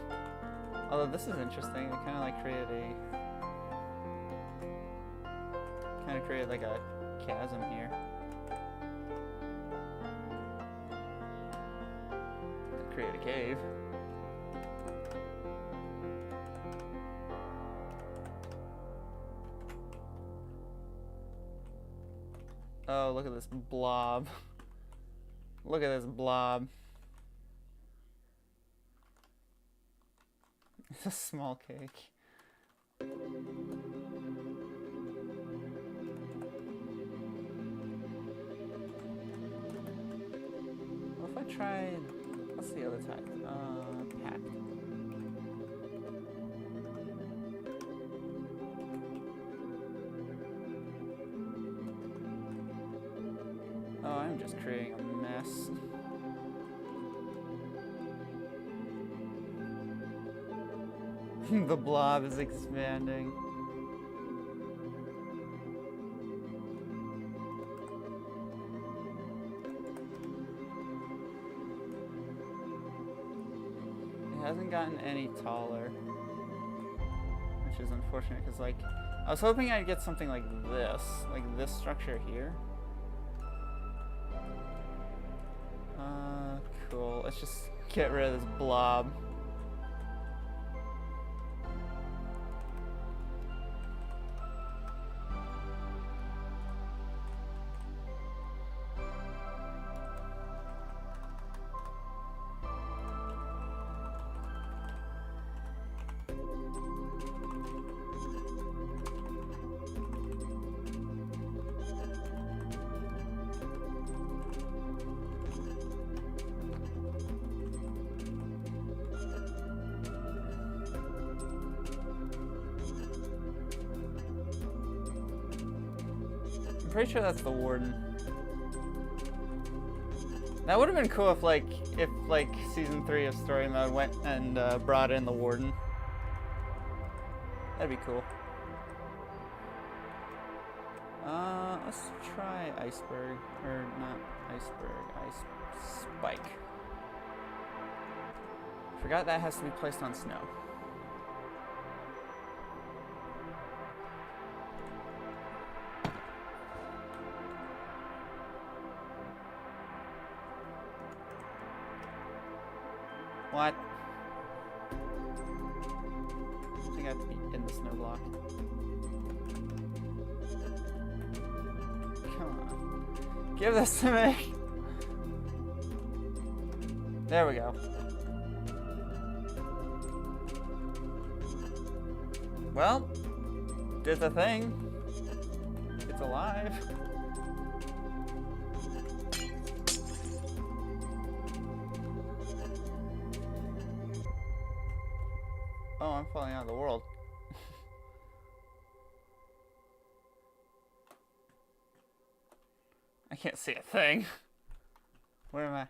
Although this is interesting. It kind of like created like a chasm here. Create a cave. Oh, look at this blob. Look at this blob. It's a small cake. What if I tried... What's the other type? Packed. Oh, I'm just creating a mess. The blob is expanding. It hasn't gotten any taller, which is unfortunate because, like, I was hoping I'd get something like this structure here. Cool. Let's just get rid of this blob. Pretty sure that's the warden. That would have been cool if season 3 of story mode went and brought in the warden. That'd be cool. Let's try iceberg, or not iceberg, ice spike. Forgot that has to be placed on snow. What? I think I have to be in the snow block. Come on. Give this to me. There we go. Well, did the thing. It's alive. Oh, I'm falling out of the world. I can't see a thing. Where am I?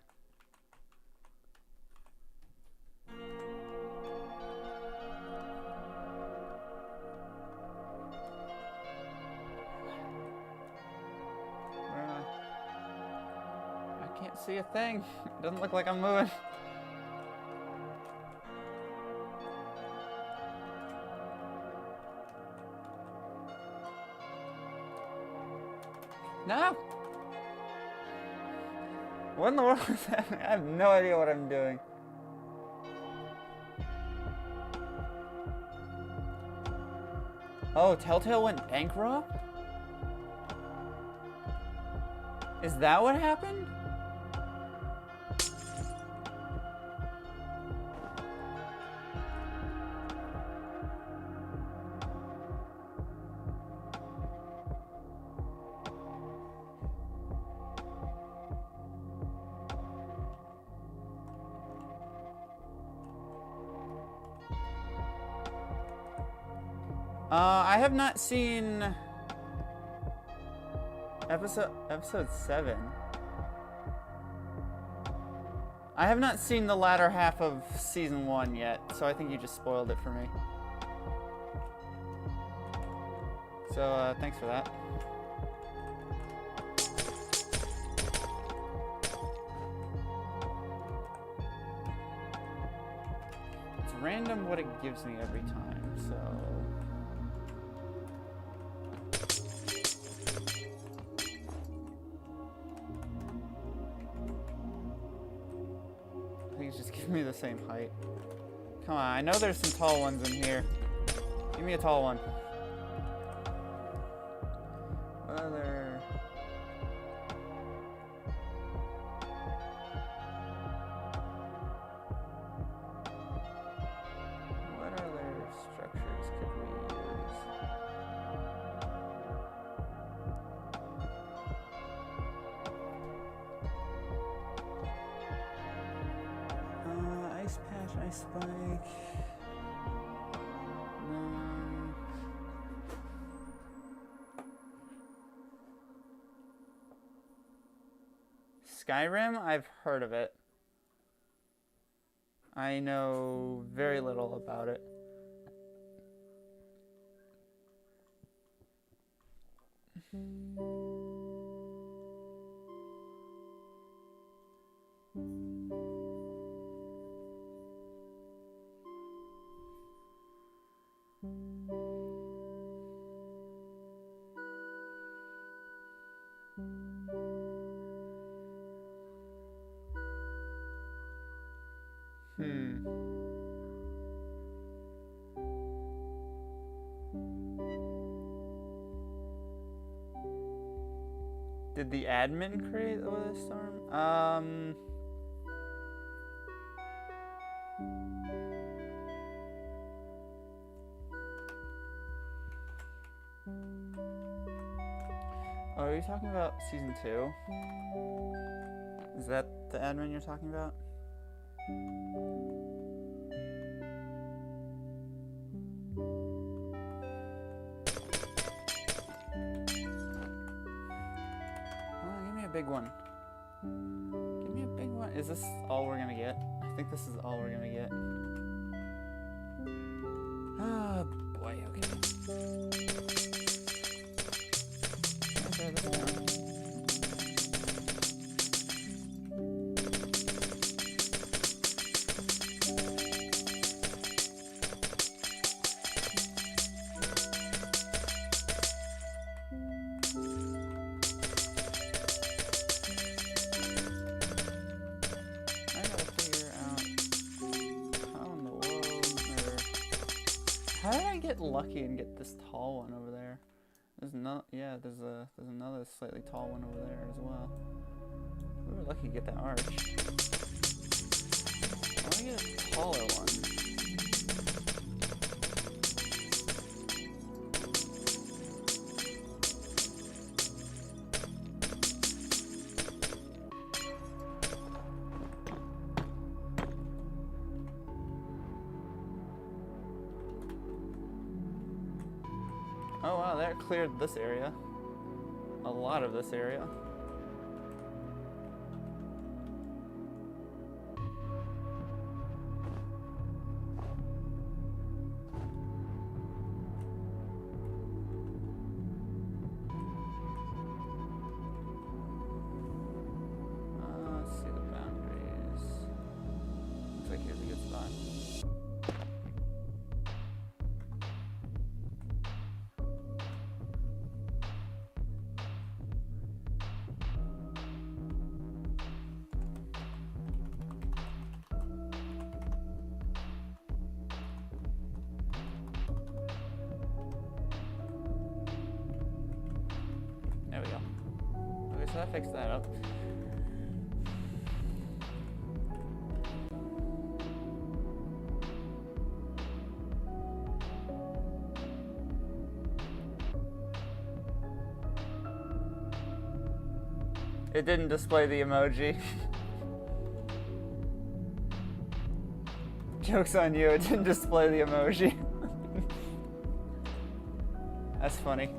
Where am I? I can't see a thing. It doesn't look like I'm moving. No! What in the world is happening? I have no idea what I'm doing. Oh, Telltale went bankrupt? Is that what happened? I have not seen episode 7. I have not seen the latter half of season 1 yet, so I think you just spoiled it for me. So, thanks for that. random what it gives me every time, so... Please just give me the same height. Come on, I know there's some tall ones in here. Give me a tall one. What other... What other structures could we use? Ice patch, ice spike. No. Skyrim? I've heard of it. I know very little about it. Did the admin create the weather storm? Oh, are you talking about season 2? Is that the admin you're talking about? Big one. Give me a big one. Is this all we're gonna get? I think this is all we're gonna get. Oh boy, okay. Okay, this down. How did I get lucky and get this tall one over there? There's no, yeah, there's another slightly tall one over there as well. We were lucky to get that arch. I want to get a taller one. Oh wow, that cleared this area. A lot of this area. Let's see the boundaries. Looks like here's a good spot. There we go. Okay, so that fixed that up. It didn't display the emoji. Joke's on you, it didn't display the emoji. That's funny.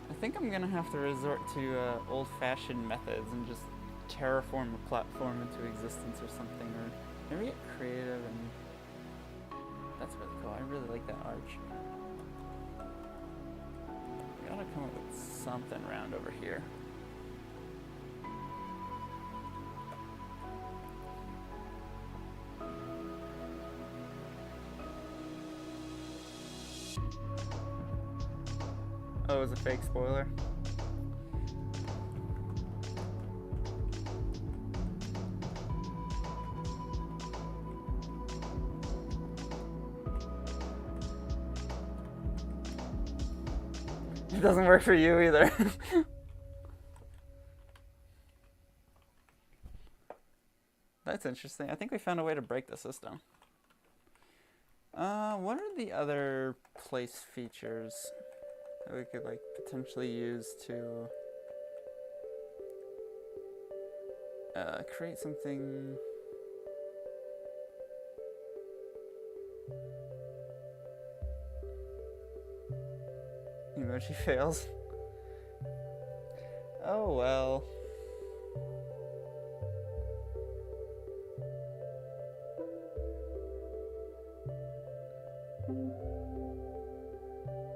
I think I'm gonna have to resort to old-fashioned methods and just terraform a platform into existence or something, or maybe get creative. And that's really cool. I really like that arch. Gotta come up with something round over here. Oh, it was a fake spoiler. It doesn't work for you either. That's interesting. I think we found a way to break the system. What are the other place features that we could like potentially use to create something? Emoji fails. Oh well.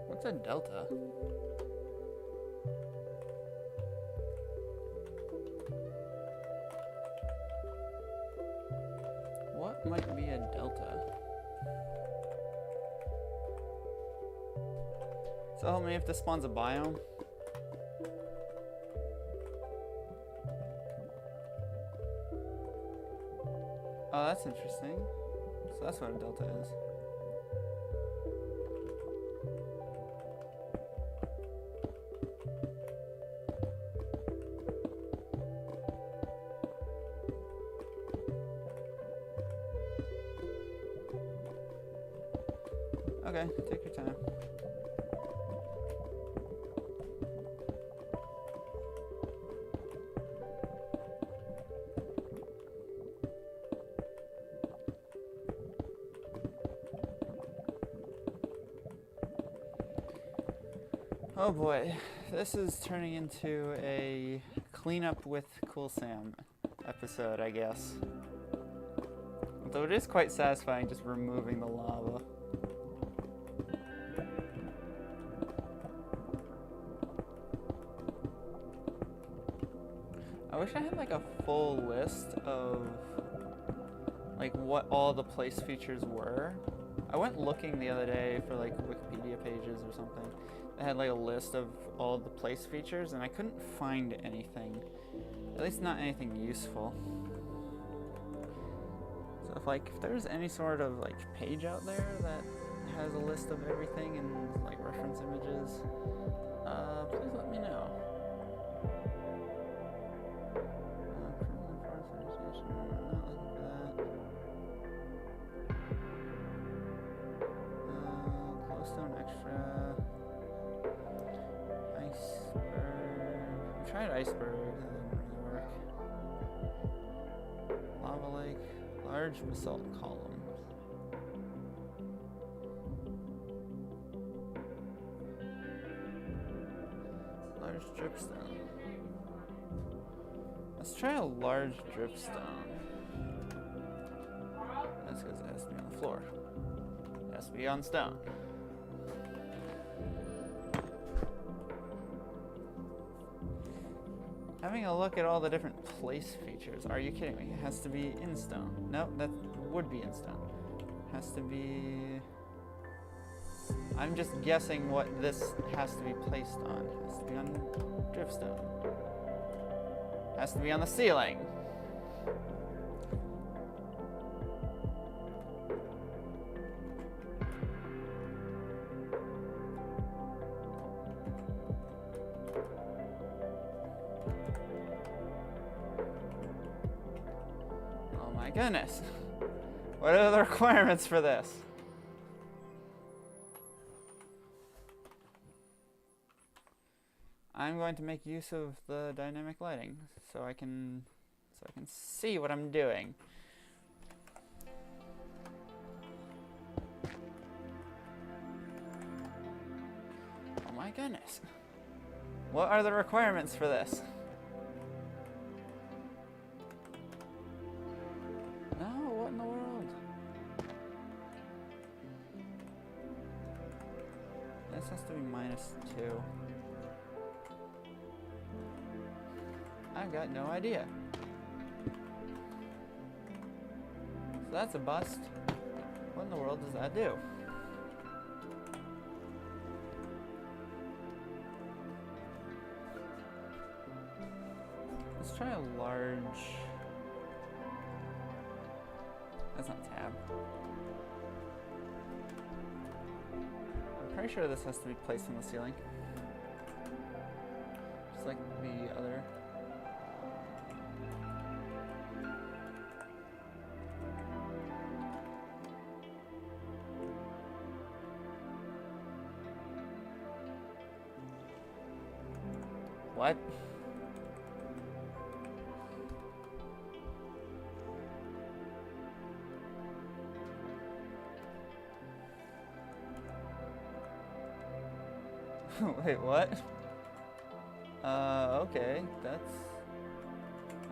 What's a delta? What might be a delta? So help me if this spawns a biome. Oh, that's interesting. So that's what a delta is. Okay, take your time. Oh boy, this is turning into a cleanup with Cool Sam episode, I guess. Although it is quite satisfying just removing the lava. I wish I had like a full list of like what all the place features were. I went looking the other day for like Wikipedia pages or something. I had like a list of all the place features and I couldn't find anything. At least not anything useful. So if there's any sort of like page out there that has a list of everything and like reference images, please let me know. Iceberg, that didn't really work. Lava lake, large basalt columns. Large dripstone. Let's try a large dripstone. That's because it has to be on the floor. It has to be on stone. Having a look at all the different place features. Are you kidding me? It has to be in stone. Nope, that would be in stone. Has to be... I'm just guessing what this has to be placed on. Has to be on dripstone. Has to be on the ceiling. My goodness. What are the requirements for this? I'm going to make use of the dynamic lighting so I can see what I'm doing. Oh my goodness. What are the requirements for this? In the world. This has to be -2. got no idea. So that's a bust. What in the world does that do? Let's try a large... That's not tab. I'm pretty sure this has to be placed on the ceiling. Just like the other. What? Wait, what? Okay, that's...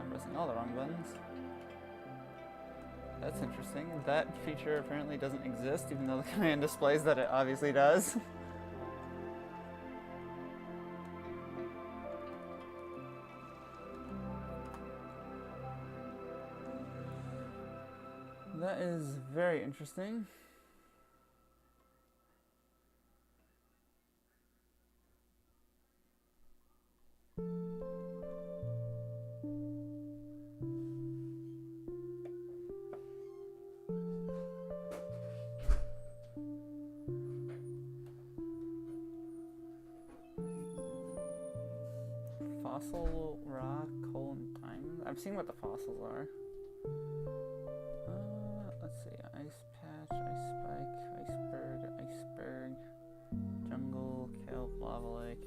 I'm pressing all the wrong buttons. That's interesting. That feature apparently doesn't exist, even though the command displays that it obviously does. That is very interesting. Fossil rock, coal, and diamond. I've seen what the fossils are. Let's see. Ice patch, ice spike, iceberg, jungle, kelp, lava lake.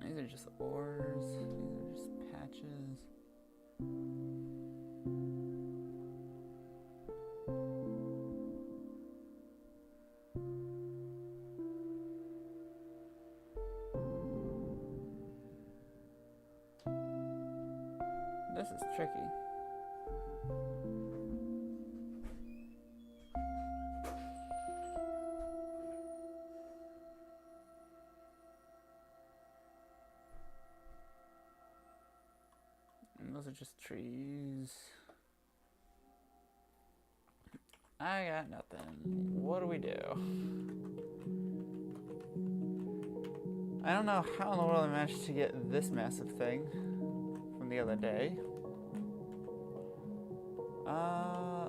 These are just ores. These are just patches. This is tricky. And those are just trees. I got nothing. What do we do? I don't know how in the world I managed to get this massive thing from the other day.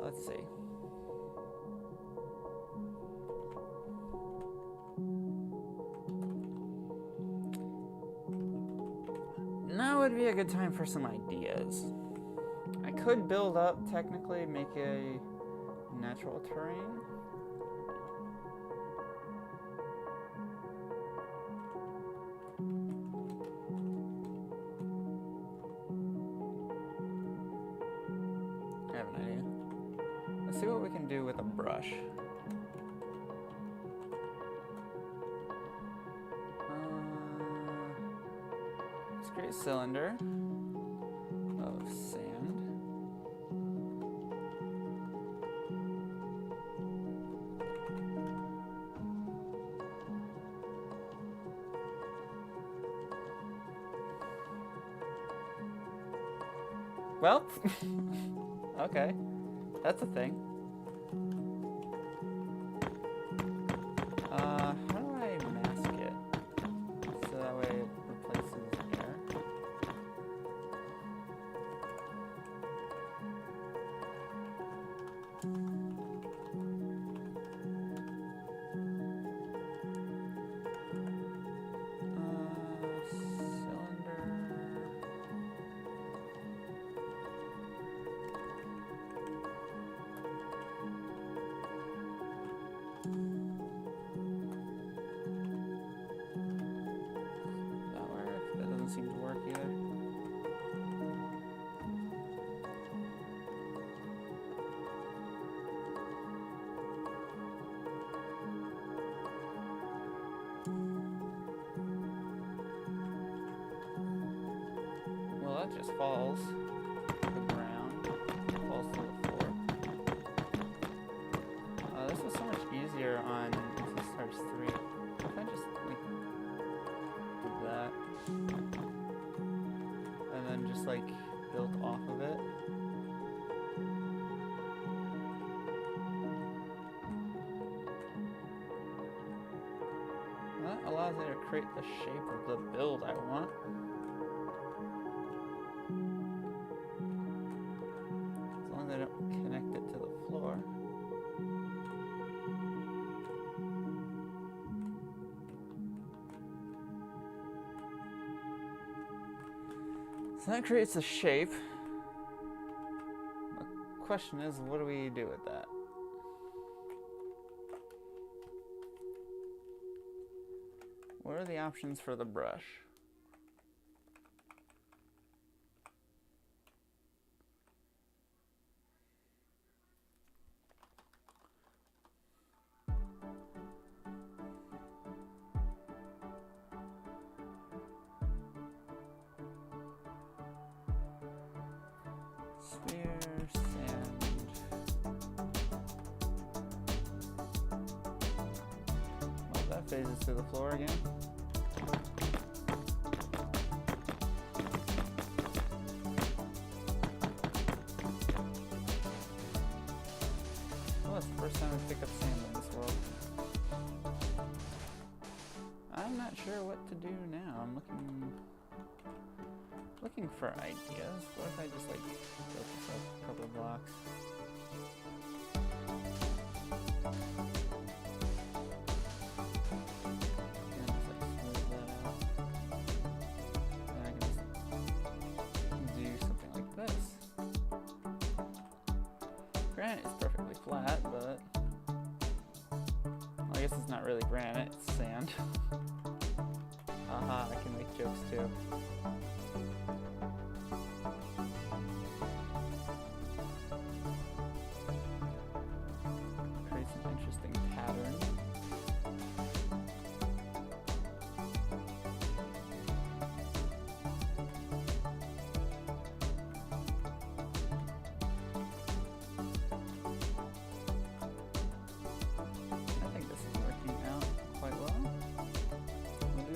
Let's see. Now would be a good time for some ideas. I could build up, technically, make a natural terrain. I have an idea. Let's see what we can do with a brush. Let's create a cylinder of sand. Well, okay, that's a thing. How do I mask it? So that way it replaces air. Cylinder. it just falls to the ground, falls to the floor. This was so much easier on Stars 3. If I just like did that and then just like built off of it. That allows me to create the shape of the build I want. As long as I don't connect it to the floor. So that creates a shape. The question is, what do we do with that? What are the options for the brush? Sphere, sand. Well, that phases to the floor again. Oh, it's the first time I pick up sand in this world. I'm not sure what to do now. I'm looking for ideas. What if I just like built this up a couple of blocks? And just like smooth that out. And I can just do something like this. Granite is perfectly flat, but well, I guess it's not really granite, it's sand. Haha, I can make jokes too.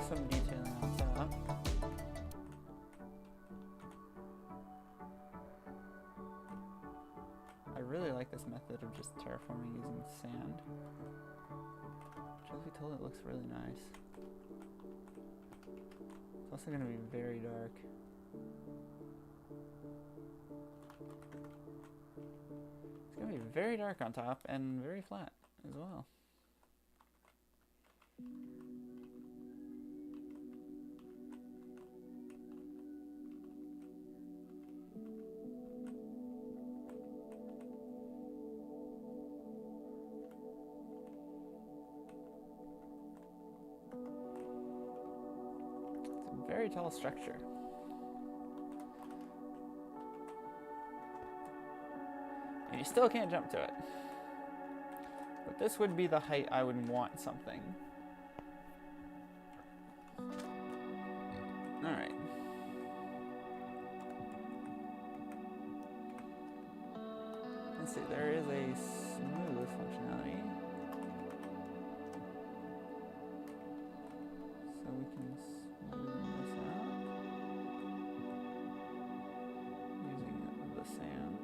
Some detailing on top. I really like this method of just terraforming using sand. Truth be told, it looks really nice. It's also going to be very dark. It's going to be very dark on top and very flat as well. Very tall structure. And you still can't jump to it. But this would be the height I would want something. Alright. Let's see, there is a smooth functionality. So we can smooth this out using the sand.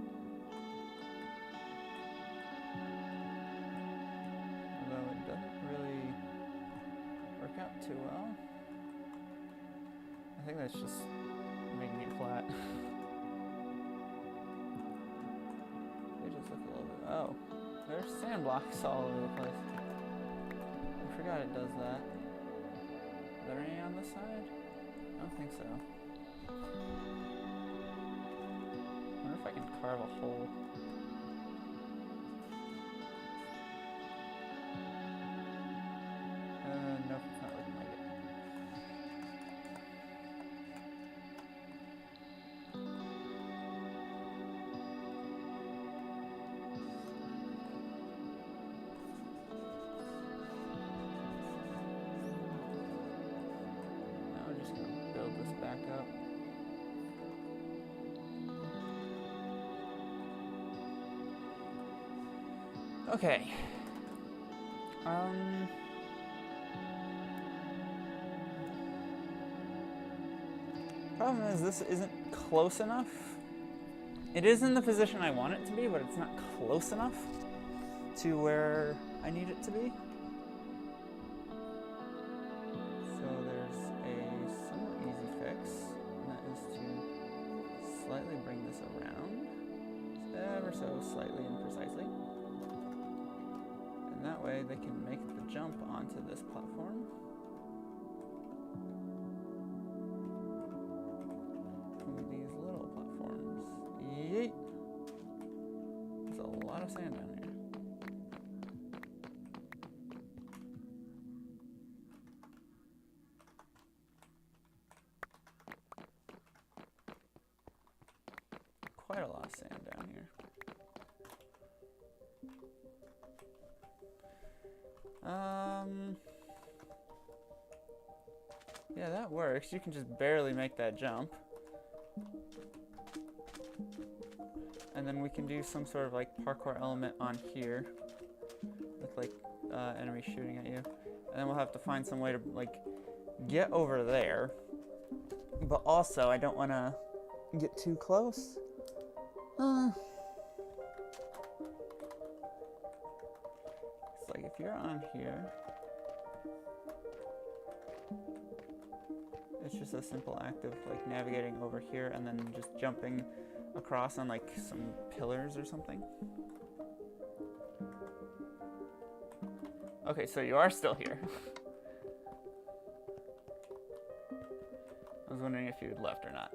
Although it doesn't really work out too well. I think that's just making it flat. They just look a little bit. Oh, there's sand blocks all over the place. I forgot it does that. Are there any on this side? I don't think so. I wonder if I can carve a hole. Nope, it's not looking like it. Now we're just going to build this back up. Okay. Problem is, this isn't close enough. It is in the position I want it to be, but it's not close enough to where I need it to be. So there's a somewhat easy fix, and that is to slightly bring this around, ever so slightly and precisely. And that way they can make the jump onto this platform. With these little platforms. Yeet! There's a lot of sand down here. Quite a lot of sand down here. Yeah, that works. You can just barely make that jump. And then we can do some sort of like parkour element on here with like enemies shooting at you. And then we'll have to find some way to like get over there. But also, I don't want to get too close. It's like if you're on here, it's just a simple act of like navigating over here and then just jumping across on like some pillars or something. Okay, so you are still here. I was wondering if you had left or not.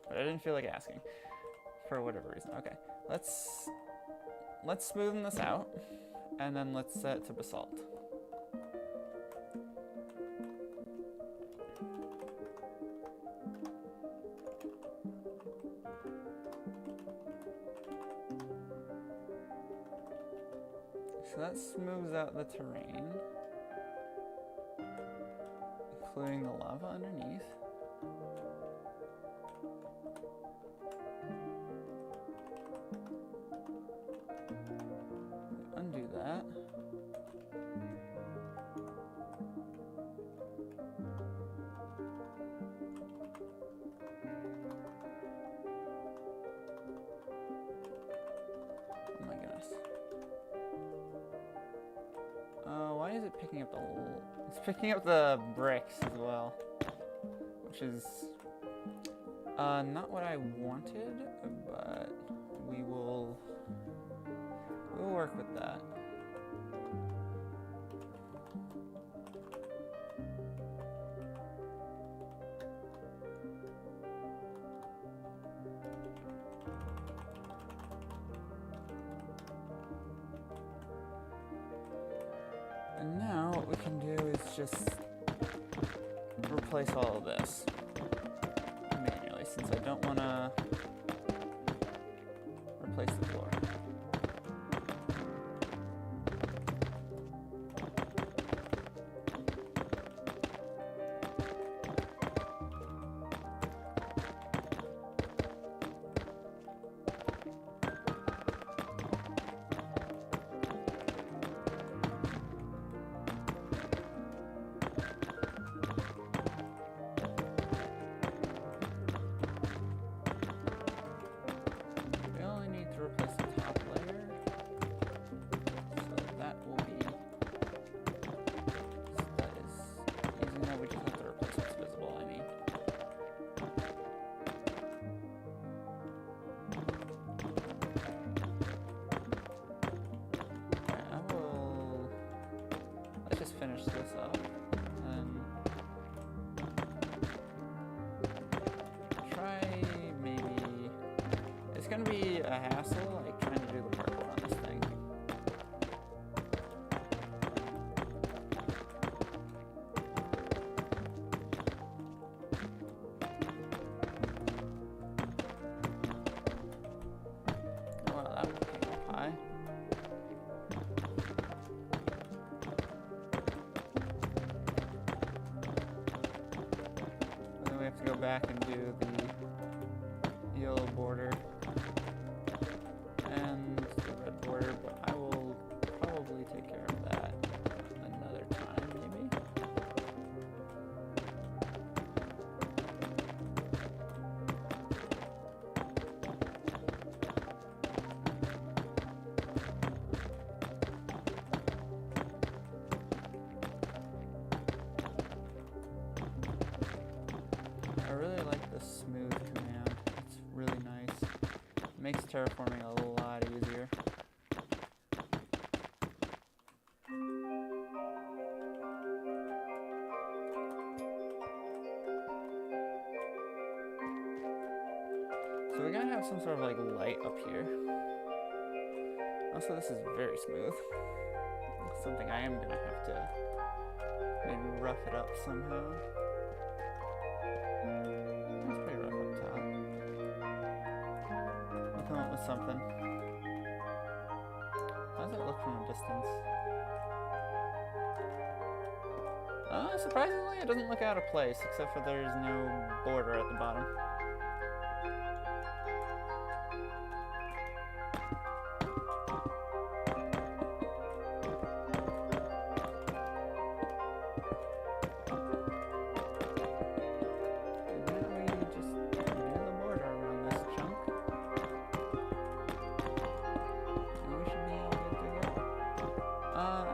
But I didn't feel like asking for whatever reason. Okay, let's smoothen this out and then let's set it to basalt. So that smooths out the terrain, including the lava underneath. Undo that. Oh my goodness. Why is it picking up the... It's picking up the bricks as well, which is not what I wanted, but we'll work with that. And now what we can do is just replace all of this manually, since I don't want to replace the floor. Finish this up and try maybe. It's gonna be a hassle, like trying to do the parkour on this thing. Well, that one came up high. Go back and do the yellow border and the red Makes terraforming a lot easier. So we're gonna have some sort of like light up here. Also, this is very smooth. It's something I am gonna have to maybe rough it up somehow. It's pretty rough up top. I'll come up with something. How does it look from a distance? Surprisingly, it doesn't look out of place, except for there's no border at the bottom.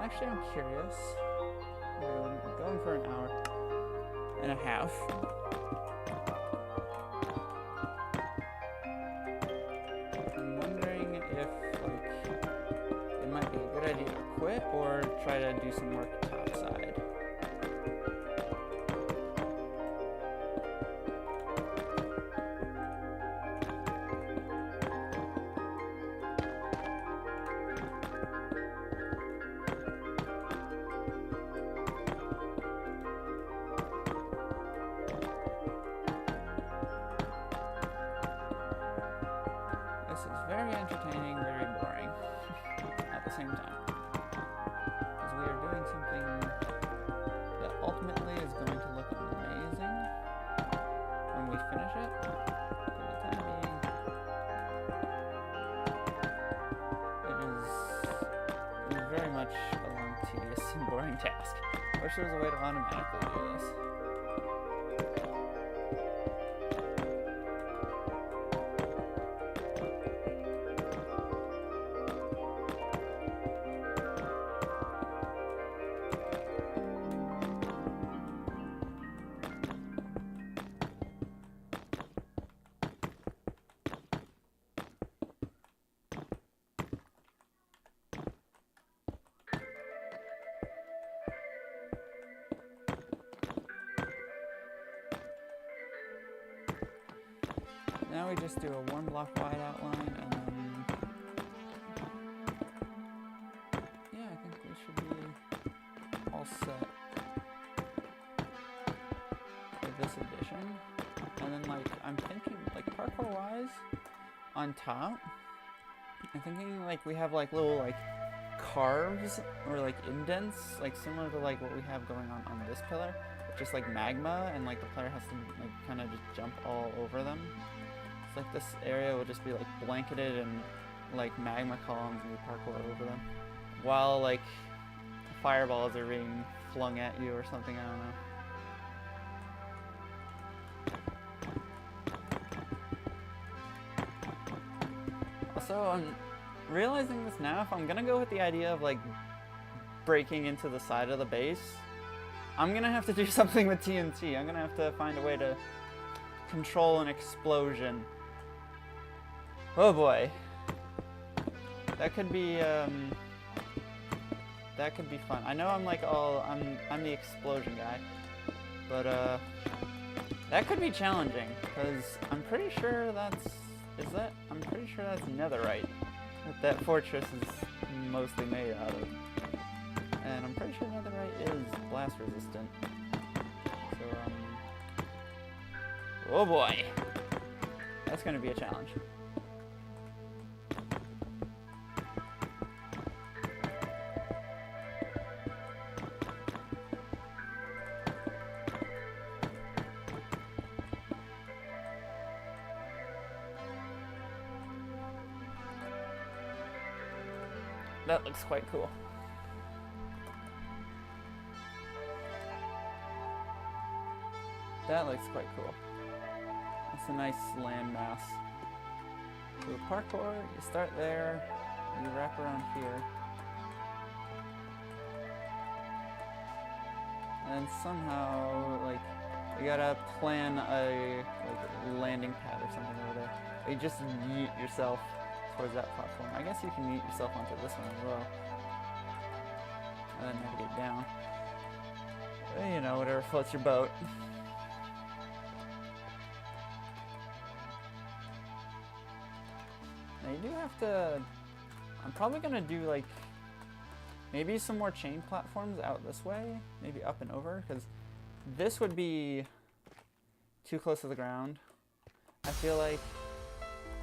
Actually, I'm curious. I'm going for an hour and a half. I'm wondering if, like, it might be a good idea to quit or try to do some work topside. This is very entertaining, very boring at the same time. Because we are doing something that ultimately is going to look amazing when we finish it. For the time being, it is very much a long, tedious, and boring task. I wish there was a way to automatically do this. Now we just do a 1 block wide outline, and then, yeah, I think we should be all set for this edition. And then, like, I'm thinking, like, parkour-wise, on top, I'm thinking, like, we have, like, little, like, carves, or, like, indents, like, similar to, like, what we have going on this pillar, just, like, magma, and, like, the player has to, like, kind of just jump all over them. Like this area will just be like blanketed in like magma columns and you parkour over them while like fireballs are being flung at you or something, I don't know. Also, I'm realizing this now, if I'm gonna go with the idea of like breaking into the side of the base, I'm gonna have to do something with TNT. I'm gonna have to find a way to control an explosion. Oh boy, that could be fun. I know I'm like I'm the explosion guy, but that could be challenging because I'm pretty sure that's netherite that fortress is mostly made out of, and I'm pretty sure netherite is blast resistant. So oh boy, that's gonna be a challenge. That looks quite cool. That looks quite cool. That's a nice landmass. So the parkour, you start there, you wrap around here. And somehow, like, You gotta plan a like landing pad or something over there. Or you just yeet yourself towards that platform. I guess you can yeet yourself onto this one as well. And then navigate down. You know, whatever floats your boat. Now you do have to... I'm probably gonna do like... maybe some more chain platforms out this way. Maybe up and over, because this would be too close to the ground, I feel like.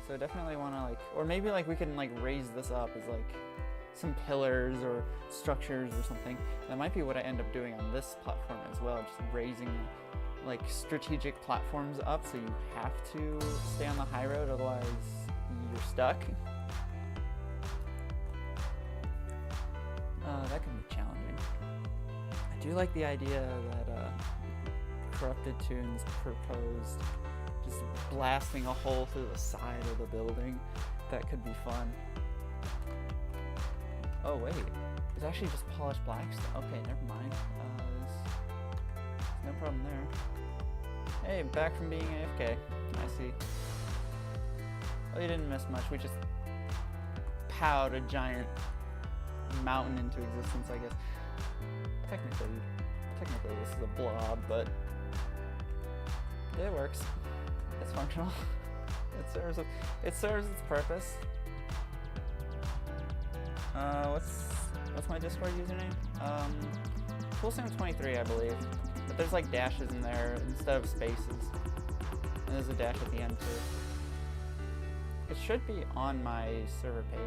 So I definitely want to like... or maybe like we can like raise this up as like some pillars or structures or something. That might be what I end up doing on this platform as well, just raising like strategic platforms up so you have to stay on the high road, otherwise you're stuck. That can be challenging. I do like the idea that Corrupted Tunes proposed just blasting a hole through the side of the building. That could be fun. Oh wait, it's actually just polished black stuff. Okay, never mind. There's no problem there. Hey, back from being AFK. I see. Well, you didn't miss much. We just powed a giant mountain into existence, I guess. Technically this is a blob, but it works. It's functional. It serves its purpose. What's my Discord username? CoolSam23, I believe. But there's like dashes in there instead of spaces. And there's a dash at the end too. It should be on my server page.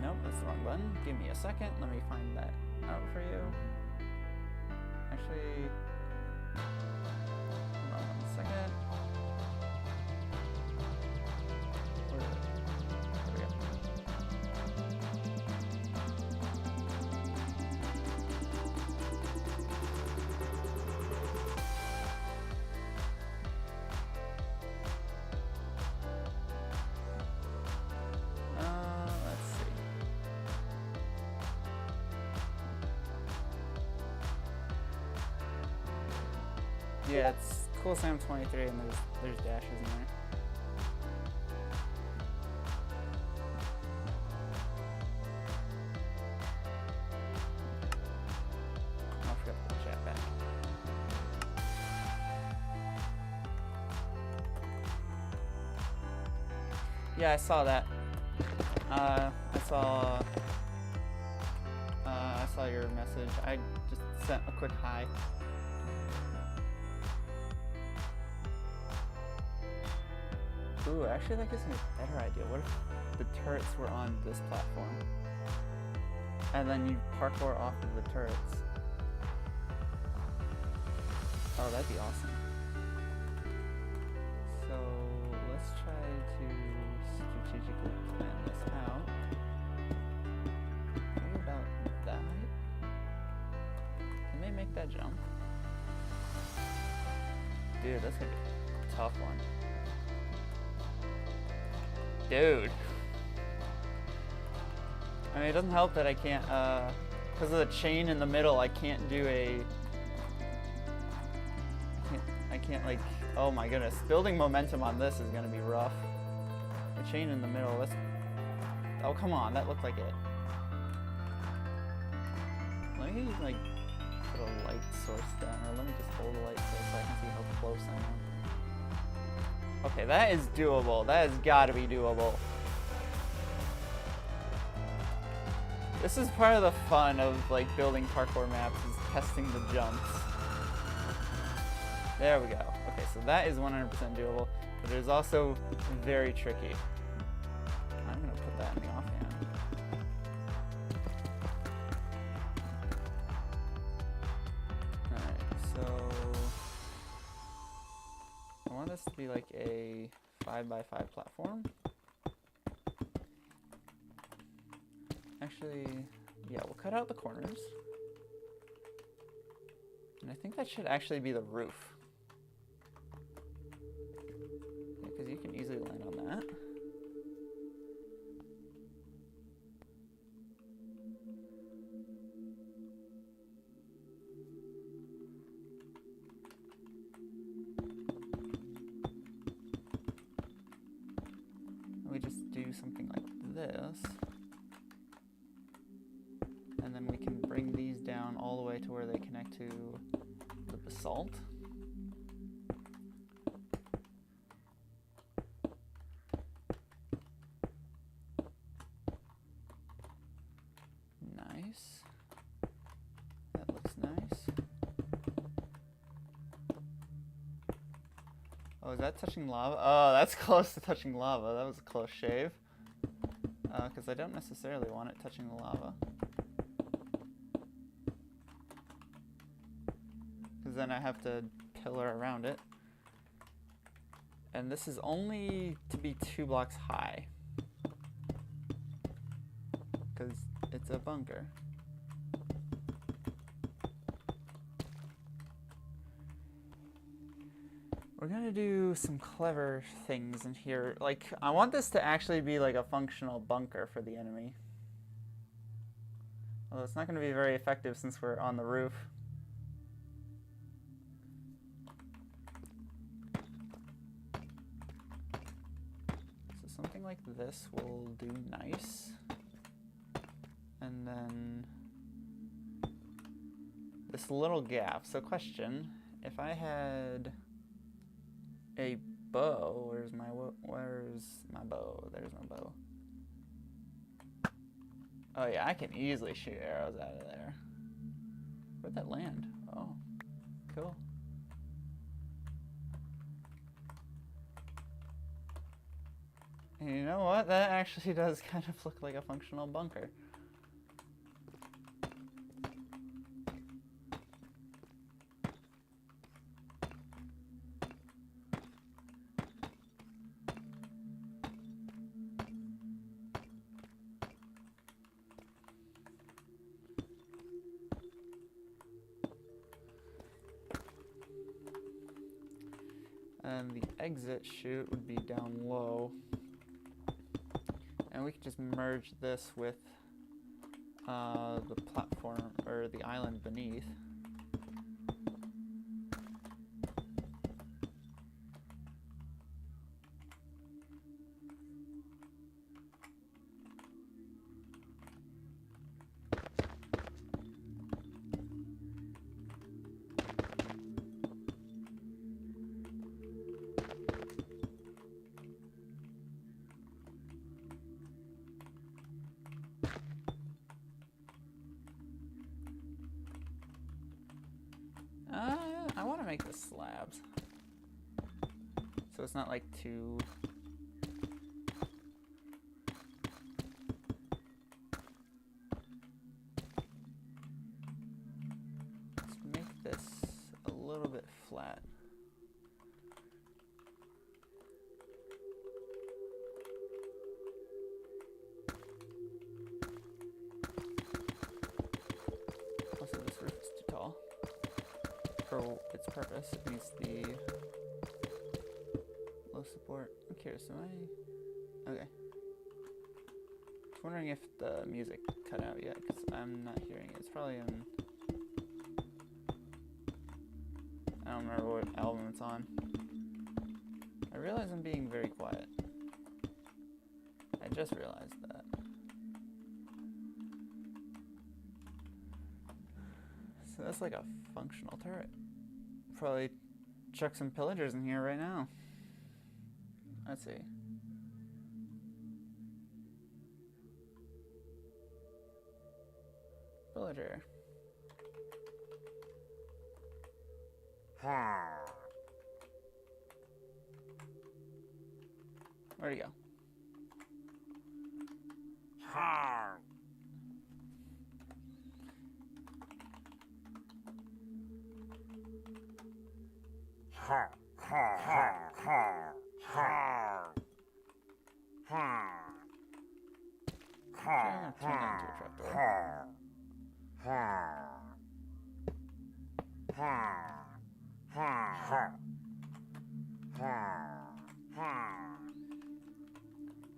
Nope, that's the wrong button. Give me a second, let me find that out for you. Actually, hold on 1 second. Where is it? There we go. Let's see. Yeah, it's CoolSam23 and there's dashes in there. I forgot to put the chat back. Yeah, I saw that. I saw your message. I just sent a quick hi. Ooh, actually that gives me a better idea. What if the turrets were on this platform? And then you parkour off of the turrets. Oh, that'd be awesome. So let's try to strategically plan this out. Maybe about that height? Can they make that jump? Dude, that's gonna be a tough one. Dude. I mean, it doesn't help that I can't, because of the chain in the middle, I can't do I can't like, oh my goodness. Building momentum on this is gonna be rough. The chain in the middle, that's, oh come on, that looked like it. Let me like, put a light source down, or let me just hold a light source so I can see how close I am. Okay, that is doable. That has got to be doable. This is part of the fun of like building parkour maps, is testing the jumps. There we go. Okay, so that is 100% doable, but it is also very tricky. I'm gonna put that in the offhand. Alright, so I want this to be like a 5x5 platform. Actually, yeah, we'll cut out the corners. And I think that should actually be the roof. Yeah, because you can easily land on that. down all the way to where they connect to the basalt. Nice. That looks nice. Oh, is that touching lava? Oh, that's close to touching lava. That was a close shave. Because I don't necessarily want it touching the lava. Because then I have to pillar around it. And this is only to be 2 blocks high. Because it's a bunker. We're gonna do some clever things in here. Like, I want this to actually be like a functional bunker for the enemy. Although it's not gonna be very effective since we're on the roof. So something like this will do nice. And then this little gap. So question, if I had a bow, where's my bow? There's my bow. Oh yeah, I can easily shoot arrows out of there. Where'd that land? Oh, cool. And you know what? That actually does kind of look like a functional bunker. And the exit chute would be down low. And we could just merge this with the platform, or the island beneath. I want to make the slabs, so it's not like too... Let's make this a little bit flat. Also, this roof is too tall for its purpose. It needs the low support. I'm curious, am I... Okay. Just wondering if the music cut out yet, because I'm not hearing it. It's probably in... I don't remember what album it's on. I realize I'm being very quiet. I just realized that. So that's like a functional turret. Probably chuck some pillagers in here right now. Let's see. Villager. Where'd he go? I'm gonna turn that into a trapdoor.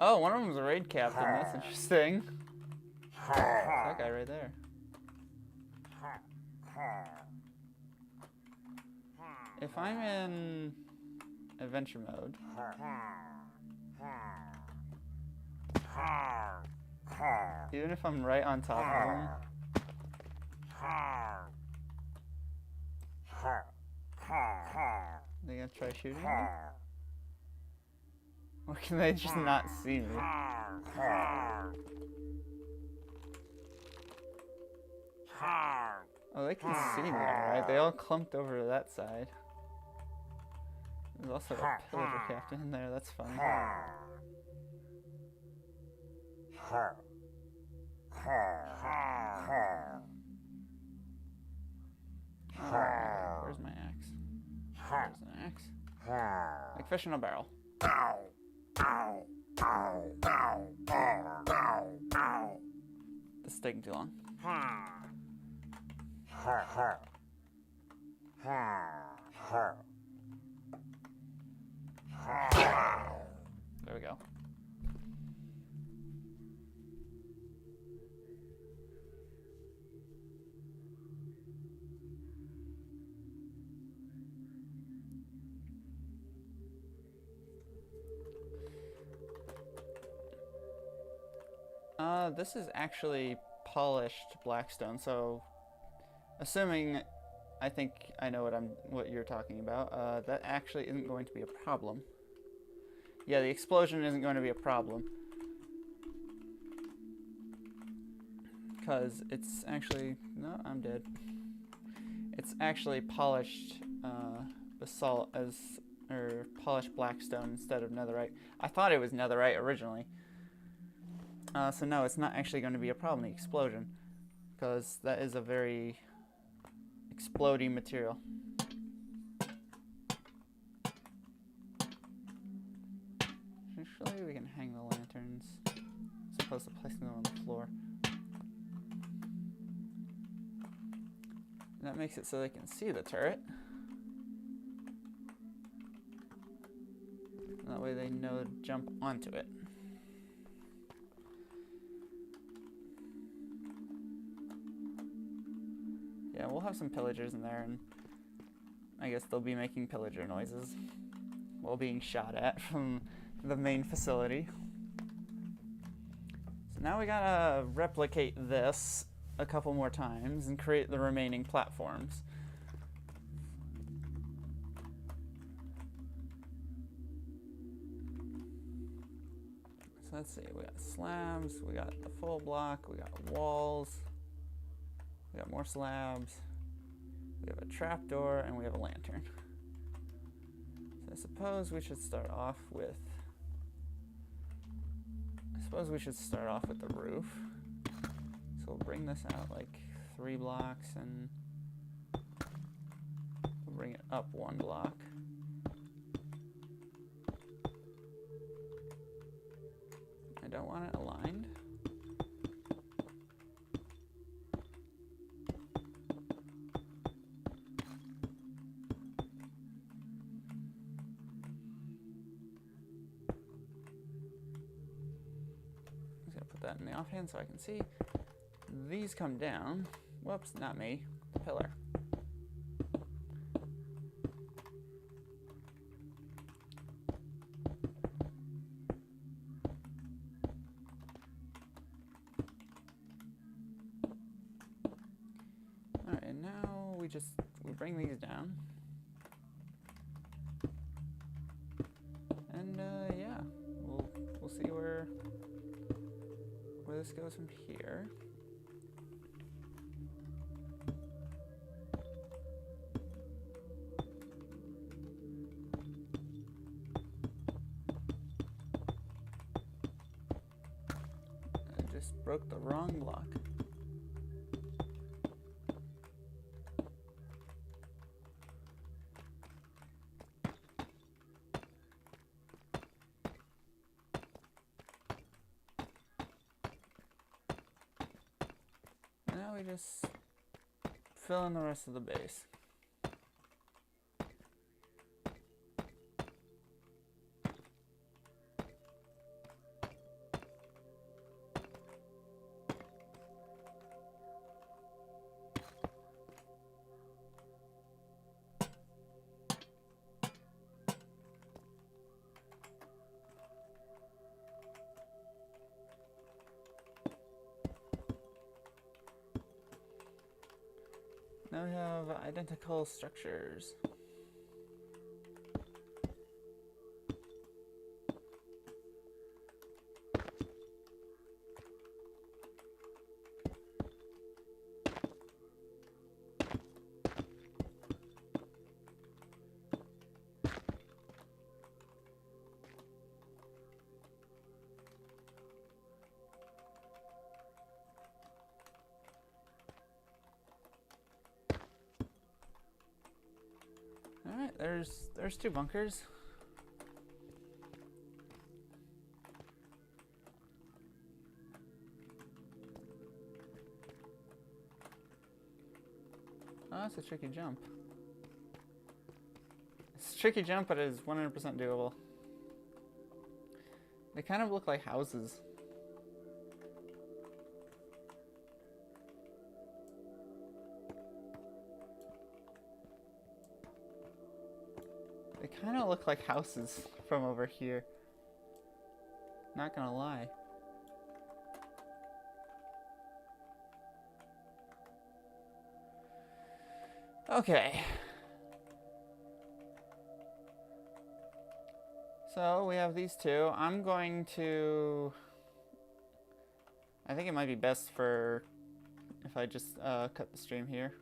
Oh, one of them's a raid captain. That's interesting. That guy right there. If I'm in adventure mode, even if I'm right on top of him, They gonna try shooting me? Or can they just not see me? Oh, they can see me, alright. They all clumped over to that side. There's also a pillager captain in there, that's funny. Where's my axe? There's an axe. Like fish in a barrel. This is taking too long. There we go. This is actually polished blackstone, so assuming I think I know what you're talking about, that actually isn't going to be a problem. Yeah, the explosion isn't going to be a problem. Because it's actually... No, I'm dead. It's actually polished basalt or polished blackstone instead of netherite. I thought it was netherite originally. So no, it's not actually going to be a problem, the explosion. Because that is a very exploding material. Actually, we can hang the lanterns as opposed to placing them on the floor. And that makes it so they can see the turret. And that way they know to jump onto it. Yeah, we'll have some pillagers in there, and I guess they'll be making pillager noises while being shot at from the main facility. So now we gotta replicate this a couple more times and create the remaining platforms. So let's see, we got slabs, we got the full block, we got walls. We got more slabs, we have a trapdoor, and we have a lantern. So I suppose we should start off with the roof. So we'll bring this out like 3 blocks, and we'll bring it up 1 block. I don't want it aligned. That in the offhand so I can see. These come down. Whoops, not me. The pillar. Alright, and now we bring these down. And yeah, we'll see where this goes from here. I just broke the wrong block. Now we just fill in the rest of the base. Now we have identical structures. Alright, there's 2 bunkers. Oh, that's a tricky jump. It's a tricky jump, but it is 100% doable. They kind of look like houses. They kind of look like houses from over here. Not gonna lie. Okay. So we have these 2. I'm going to... I think it might be best for if I just cut the stream here.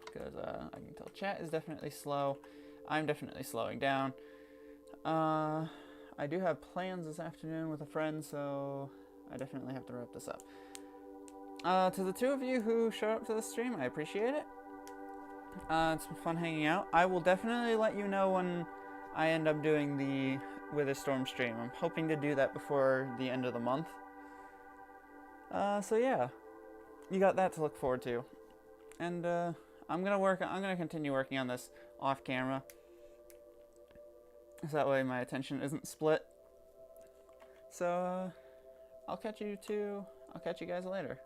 Because I can tell chat is definitely slow. I'm definitely slowing down. I do have plans this afternoon with a friend, so I definitely have to wrap this up. To the 2 of you who showed up to the stream, I appreciate it. It's been fun hanging out. I will definitely let you know when I end up doing the Witherstorm stream. I'm hoping to do that before the end of the month. So yeah, you got that to look forward to. And I'm gonna continue working on this off camera, so that way my attention isn't split. So I'll catch you guys later.